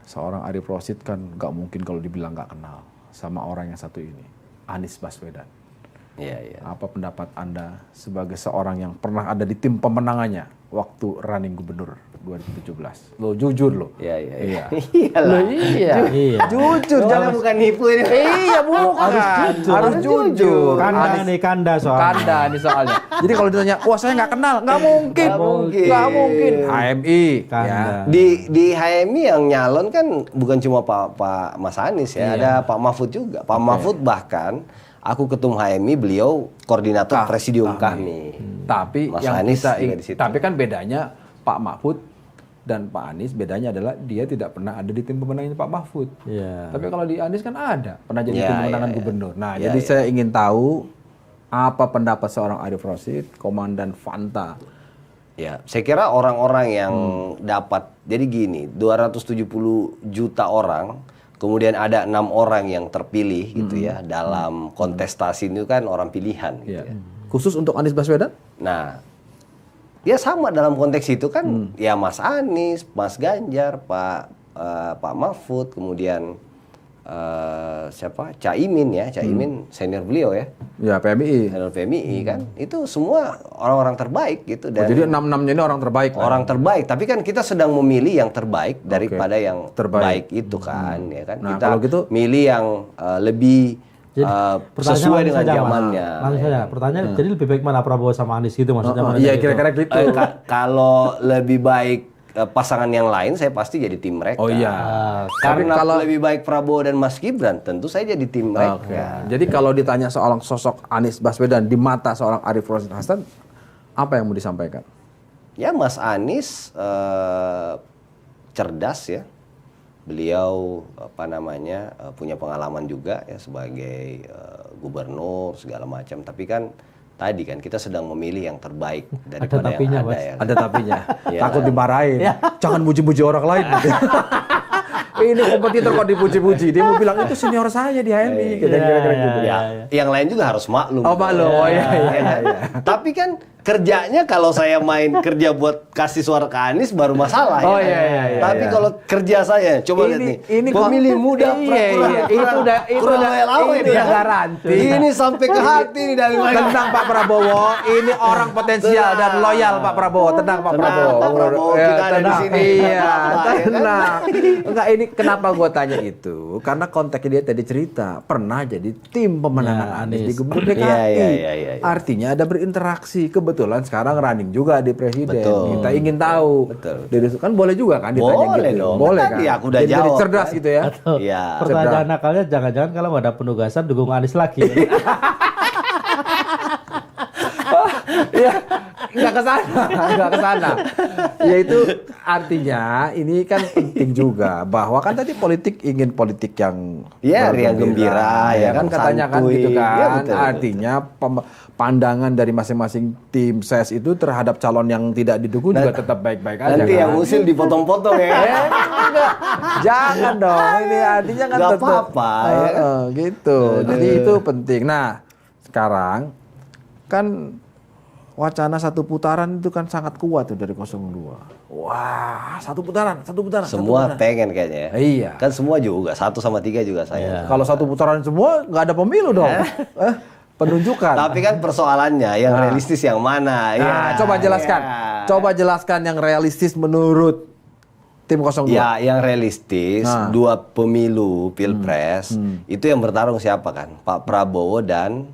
Speaker 2: Seorang Arif Rashid kan nggak mungkin kalau dibilang nggak kenal sama orang yang satu ini, Anies Baswedan.
Speaker 1: Iya.
Speaker 2: Apa pendapat Anda sebagai seorang yang pernah ada di tim pemenangannya waktu running gubernur 2017? Lo jujur lo.
Speaker 1: Iya.
Speaker 2: Iya.
Speaker 1: Iyalah.
Speaker 3: Iya.
Speaker 2: Jujur,
Speaker 1: Jangan bukan nipu ini.
Speaker 2: Iya bukan. Harus jujur.
Speaker 3: Kanda soalnya.
Speaker 2: Kanda ini soalnya. Jadi kalau ditanya, wah saya nggak kenal, nggak mungkin. Nggak mungkin. HMI.
Speaker 3: Kanda.
Speaker 2: Ya.
Speaker 1: Di HMI yang nyalon kan bukan cuma Pak Mas Anies ya, ada Pak Mahfud juga. Pak Mahfud bahkan aku ketum HMI, beliau koordinator presidium kami.
Speaker 2: Tapi
Speaker 1: Mas
Speaker 2: yang
Speaker 1: Anies
Speaker 2: kita
Speaker 1: juga di situ.
Speaker 2: tapi kan bedanya Pak Mahfud dan Pak Anies bedanya adalah dia tidak pernah ada di tim pemenangannya Pak Mahfud.
Speaker 3: Iya.
Speaker 2: Tapi kalau di Anies kan ada, pernah jadi
Speaker 1: Ya,
Speaker 2: tim pemenangan
Speaker 1: ya.
Speaker 2: gubernur. Nah,
Speaker 1: Ya,
Speaker 2: jadi
Speaker 1: ya.
Speaker 2: saya ingin tahu apa pendapat seorang Arif Rashid, Komandan Fanta.
Speaker 1: Ya, saya kira orang-orang yang dapat, jadi gini, 270 juta orang, kemudian ada 6 orang yang terpilih gitu ya, dalam kontestasi itu kan orang pilihan gitu ya.
Speaker 2: Khusus untuk Anies Baswedan?
Speaker 1: Nah, ya sama dalam konteks itu kan, ya Mas Anies, Mas Ganjar, Pak Mahfud, kemudian siapa? Caimin ya, Caimin senior beliau ya.
Speaker 2: Ya, PMI.
Speaker 1: Senior PMI kan, itu semua orang-orang terbaik gitu. Dan
Speaker 2: Jadi 6-6-nya ini orang terbaik.
Speaker 1: orang terbaik, tapi kan kita sedang memilih yang terbaik daripada yang
Speaker 2: Terbaik.
Speaker 1: baik itu kan, ya kan.
Speaker 2: Nah,
Speaker 1: Kita
Speaker 2: kalau gitu,
Speaker 1: milih yang lebih
Speaker 3: Pertanyaan
Speaker 1: sesuai
Speaker 3: langsung
Speaker 1: dengan
Speaker 3: saja, Mas.
Speaker 1: zamannya.
Speaker 3: Langsung saja. Pertanyaan, jadi lebih baik mana Prabowo sama Anies gitu maksudnya? mana
Speaker 2: Iya,
Speaker 3: gitu?
Speaker 2: kira-kira gitu.
Speaker 1: Kalau lebih baik pasangan yang lain, saya pasti jadi tim mereka.
Speaker 2: Oh iya.
Speaker 1: Karena
Speaker 2: Tapi kalau-
Speaker 1: lebih baik Prabowo dan Mas Gibran, tentu saya jadi tim mereka.
Speaker 2: Oke. Jadi kalau ditanya soal sosok Anies Baswedan di mata seorang Arif Rashid Hasan, apa yang mau disampaikan?
Speaker 1: Ya Mas Anies cerdas ya. Beliau punya pengalaman juga ya sebagai gubernur segala macam. Tapi kan tadi kan kita sedang memilih yang terbaik daripada
Speaker 3: tapinya,
Speaker 1: yang ada
Speaker 3: Mas.
Speaker 1: ya.
Speaker 2: Ada tapinya.
Speaker 1: Iya.
Speaker 2: Takut dimarahin. Jangan muji-muji orang lain. ini kompetitor kok dipuji-puji. Dia mau bilang itu senior saya di HMI. Kira-kira gitu.
Speaker 1: Ya, yang lain juga harus maklum.
Speaker 2: Oh maklum, oh iya.
Speaker 1: Tapi kan kerjanya kalau saya main kerja buat kasih suara ke Anies baru masalah.
Speaker 2: Oh
Speaker 1: ya.
Speaker 2: iya.
Speaker 1: Tapi kalau kerja saya, coba lihat nih, pemilih muda,
Speaker 2: itu udah garansi.
Speaker 1: Ini sampai ke hati nih dari mana?
Speaker 2: Tenang Pak Prabowo, ini orang potensial dan loyal Pak Prabowo. Tenang Pak Prabowo.
Speaker 1: Pak Prabowo,
Speaker 2: Ya,
Speaker 1: kita ada di
Speaker 2: tenang.
Speaker 1: sini.
Speaker 2: Iya,
Speaker 1: Apa, ya kan?
Speaker 2: tenang. Enggak, ini kenapa gue tanya itu? Karena konteksnya dia tadi cerita pernah jadi tim pemenangan Anies di Gubernur DKI.
Speaker 1: Iya.
Speaker 2: Artinya ada berinteraksi. Kebetulan sekarang running juga di presiden.
Speaker 1: Betul.
Speaker 2: Kita ingin tahu.
Speaker 1: Betul.
Speaker 2: Dari kan boleh juga kan ditanya
Speaker 1: Boleh
Speaker 2: gitu.
Speaker 1: dong.
Speaker 2: Boleh kan?
Speaker 1: Tadi aku udah
Speaker 2: Jadi
Speaker 1: jawab,
Speaker 2: cerdas
Speaker 1: kan?
Speaker 2: gitu ya.
Speaker 1: Iya.
Speaker 3: Pertanyaan nakalnya jangan-jangan kalau ada penugasan dukung Anies lagi.
Speaker 2: Iya, nggak ke sana. Ya itu artinya ini kan penting juga bahwa kan tadi politik ingin politik yang
Speaker 1: Iya, riang gembira, ya
Speaker 2: kan
Speaker 1: kan,
Speaker 2: katanya kan
Speaker 1: santuy.
Speaker 2: gitu kan.
Speaker 1: Iya, betul,
Speaker 2: Artinya pandangan dari masing-masing tim ses itu terhadap calon yang tidak didukung juga tetap baik-baik aja.
Speaker 1: Nanti
Speaker 2: kan?
Speaker 1: yang usil dipotong-potong ya.
Speaker 2: Enggak, jangan dong. Ini artinya kan
Speaker 1: Nggak
Speaker 2: tetap
Speaker 1: apa-apa, ya kan?
Speaker 2: gitu. Jadi itu penting. Nah, sekarang kan wacana satu putaran itu kan sangat kuat tuh dari 02. Wah, satu putaran.
Speaker 1: Semua pengen kayaknya ya.
Speaker 2: Iya.
Speaker 1: Kan semua juga, 1 sama 3 juga saya.
Speaker 2: Kalau satu putaran semua nggak ada pemilu dong. Penunjukan.
Speaker 1: Tapi kan persoalannya yang realistis yang mana?
Speaker 2: Nah,
Speaker 1: Ya,
Speaker 2: coba jelaskan.
Speaker 1: ya.
Speaker 2: Coba jelaskan yang realistis menurut tim 02.
Speaker 1: Ya, yang realistis,
Speaker 2: Nah.
Speaker 1: 2 pemilu Pilpres, itu yang bertarung siapa kan? Pak Prabowo dan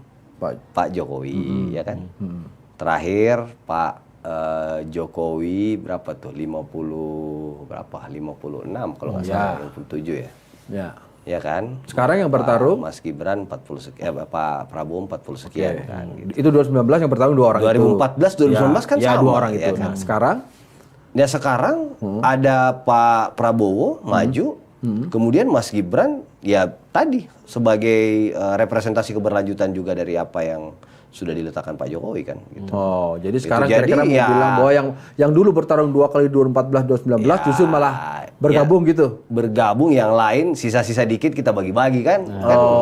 Speaker 1: Pak Jokowi, ya kan? Terakhir Pak Jokowi berapa tuh? 56 kalau nggak salah, 57 ya.
Speaker 2: Ya.
Speaker 1: Ya kan?
Speaker 2: Sekarang yang bertarung
Speaker 1: Mas Gibran 40 sekian, Pak Prabowo 40 sekian kan. Gitu.
Speaker 2: itu 2019 yang bertarung 2 orang
Speaker 1: 2014,
Speaker 2: itu.
Speaker 1: 2019 kan
Speaker 2: ya,
Speaker 1: sama,
Speaker 2: 2 orang
Speaker 1: ya
Speaker 2: itu.
Speaker 1: kan?
Speaker 2: Nah, sekarang
Speaker 1: Ya sekarang ada Pak Prabowo maju, kemudian Mas Gibran ya tadi sebagai representasi keberlanjutan juga dari apa yang sudah diletakkan Pak Jokowi kan. Gitu.
Speaker 2: Oh, jadi sekarang
Speaker 1: Jadi,
Speaker 2: kira-kira mau
Speaker 1: ya,
Speaker 2: bilang bahwa yang dulu bertarung 2 kali 2014 2019 justru malah bergabung gitu.
Speaker 1: Bergabung, yang lain sisa-sisa dikit kita bagi-bagi kan.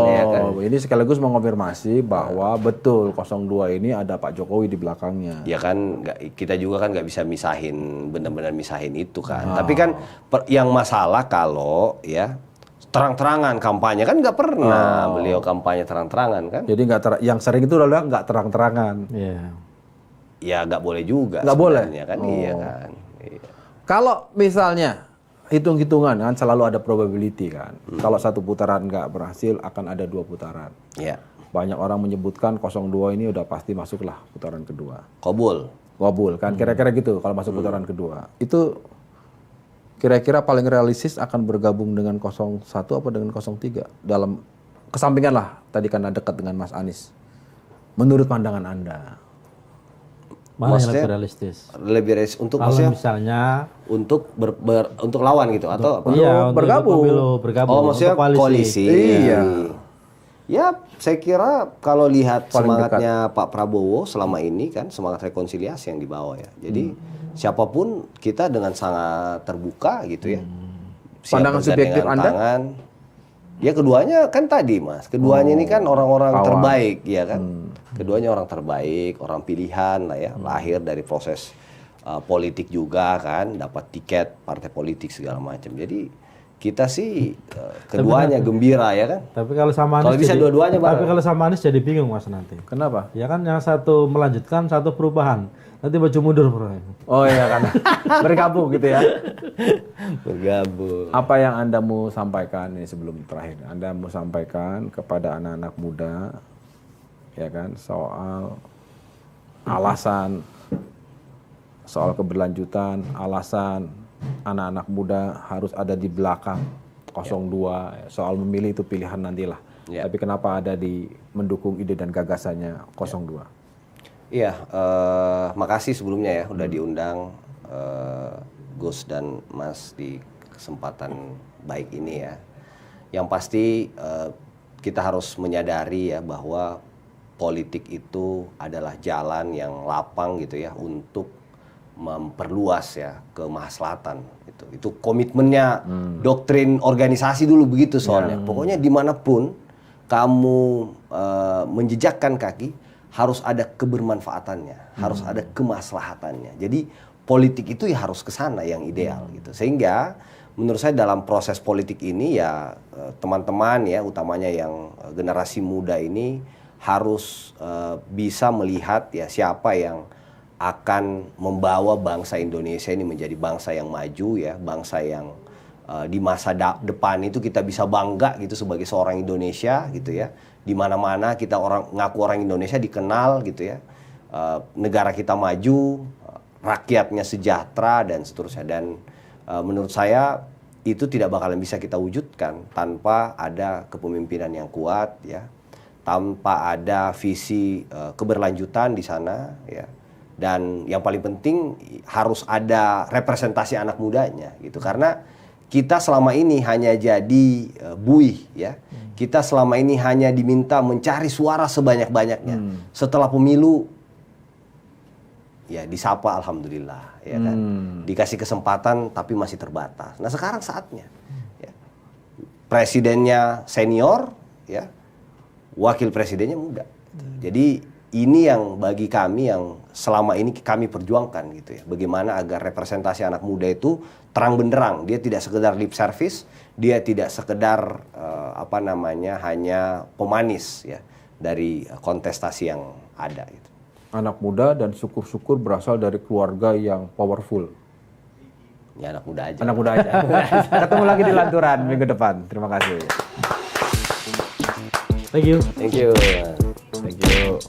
Speaker 1: Ya kan?
Speaker 2: Ini sekaligus mengonfirmasi bahwa betul 02 ini ada Pak Jokowi di belakangnya.
Speaker 1: Ya kan kita juga kan nggak bisa misahin, benar-benar misahin itu kan. Tapi kan yang masalah kalau ya terang-terangan kampanye kan nggak pernah beliau kampanye terang-terangan kan.
Speaker 2: Jadi yang sering itu adalah nggak terang-terangan.
Speaker 3: Iya.
Speaker 1: Ya nggak boleh juga.
Speaker 2: Nggak boleh?
Speaker 1: sebenarnya kan. Iya kan. Iya.
Speaker 2: Kalau misalnya hitung-hitungan kan selalu ada probability kan. Kalau satu putaran nggak berhasil akan ada 2 putaran.
Speaker 1: Ya.
Speaker 2: Banyak orang menyebutkan 02 ini udah pasti masuklah putaran kedua.
Speaker 1: Kobul.
Speaker 2: Wabul kan kira-kira gitu kalau masuk putaran kedua. Itu kira-kira paling realistis akan bergabung dengan 01 apa dengan 03 dalam kesampingan lah tadi karena dekat dengan Mas Anies. Menurut pandangan Anda?
Speaker 3: Mana yang
Speaker 1: Maksudnya,
Speaker 3: lebih realistis?
Speaker 1: Lebih untuk
Speaker 3: Kalau
Speaker 1: maksudnya
Speaker 3: misalnya
Speaker 1: untuk untuk lawan gitu atau apa?
Speaker 3: iya, untuk
Speaker 2: bergabung.
Speaker 3: pemilu, bergabung.
Speaker 1: Oh, maksudnya
Speaker 3: untuk
Speaker 1: koalisi.
Speaker 2: Iya.
Speaker 1: Ya, saya kira kalau lihat
Speaker 2: Paling
Speaker 1: semangatnya Pak Prabowo selama ini kan semangat rekonsiliasi yang dibawa ya. Jadi siapapun kita dengan sangat terbuka gitu ya. Siap
Speaker 2: Pandangan subjektif
Speaker 1: bergandengan
Speaker 2: Anda?
Speaker 1: tangan. Ya keduanya kan tadi Mas, keduanya ini kan orang-orang terbaik ya kan. Keduanya orang terbaik, orang pilihan lah ya, lahir dari proses politik juga kan, dapat tiket partai politik segala macam. Jadi kita sih keduanya gembira ya kan.
Speaker 3: tapi kalau sama Anies
Speaker 1: Kalau bisa
Speaker 3: jadi-
Speaker 1: dua-duanya bareng.
Speaker 3: Tapi kalau sama Anies jadi bingung Mas nanti.
Speaker 2: Kenapa?
Speaker 3: Ya kan yang satu melanjutkan, satu perubahan. Nanti baju mundur, Bro.
Speaker 2: Oh iya kan bergabung gitu ya.
Speaker 1: Bergabung.
Speaker 2: Apa yang Anda mau sampaikan nih sebelum terakhir? Anda mau sampaikan kepada anak-anak muda ya kan soal alasan soal keberlanjutan, alasan anak-anak muda harus ada di belakang 02, soal memilih itu pilihan nantilah.
Speaker 1: Ya.
Speaker 2: Tapi kenapa ada di mendukung ide dan gagasannya 02?
Speaker 1: Iya, makasih sebelumnya ya udah diundang Gus dan Mas di kesempatan baik ini ya. Yang pasti kita harus menyadari ya bahwa politik itu adalah jalan yang lapang gitu ya untuk memperluas ya kemaslahatan. Itu komitmennya doktrin organisasi dulu begitu soalnya. Pokoknya dimanapun kamu menjejakkan kaki harus ada kebermanfaatannya, harus ada kemaslahatannya. Jadi politik itu ya harus ke sana yang ideal gitu. Sehingga menurut saya dalam proses politik ini ya teman-teman ya utamanya yang generasi muda ini harus bisa melihat ya siapa yang akan membawa bangsa Indonesia ini menjadi bangsa yang maju ya, bangsa yang di masa depan itu kita bisa bangga gitu sebagai seorang Indonesia gitu ya. Di mana-mana kita ngaku orang Indonesia dikenal gitu ya. Negara kita maju, rakyatnya sejahtera dan seterusnya. Dan menurut saya itu tidak bakalan bisa kita wujudkan tanpa ada kepemimpinan yang kuat ya, tanpa ada visi keberlanjutan di sana ya. Dan yang paling penting harus ada representasi anak mudanya gitu, karena kita selama ini hanya jadi buih ya. Kita selama ini hanya diminta mencari suara sebanyak-banyaknya. Setelah pemilu ya disapa alhamdulillah ya kan. Dikasih kesempatan tapi masih terbatas. Nah, sekarang saatnya ya. Presidennya senior ya. Wakil presidennya muda. Jadi ini yang bagi kami yang selama ini kami perjuangkan gitu ya. Bagaimana agar representasi anak muda itu terang benderang. Dia tidak sekedar lip service, dia tidak sekedar hanya pemanis ya dari kontestasi yang ada gitu.
Speaker 2: Anak muda dan syukur-syukur berasal dari keluarga yang powerful.
Speaker 1: Ya anak muda aja.
Speaker 2: Anak muda aja. Ketemu lagi di Lanturan minggu depan. Terima kasih.
Speaker 3: Thank you.
Speaker 1: Thank you.
Speaker 2: Thank you.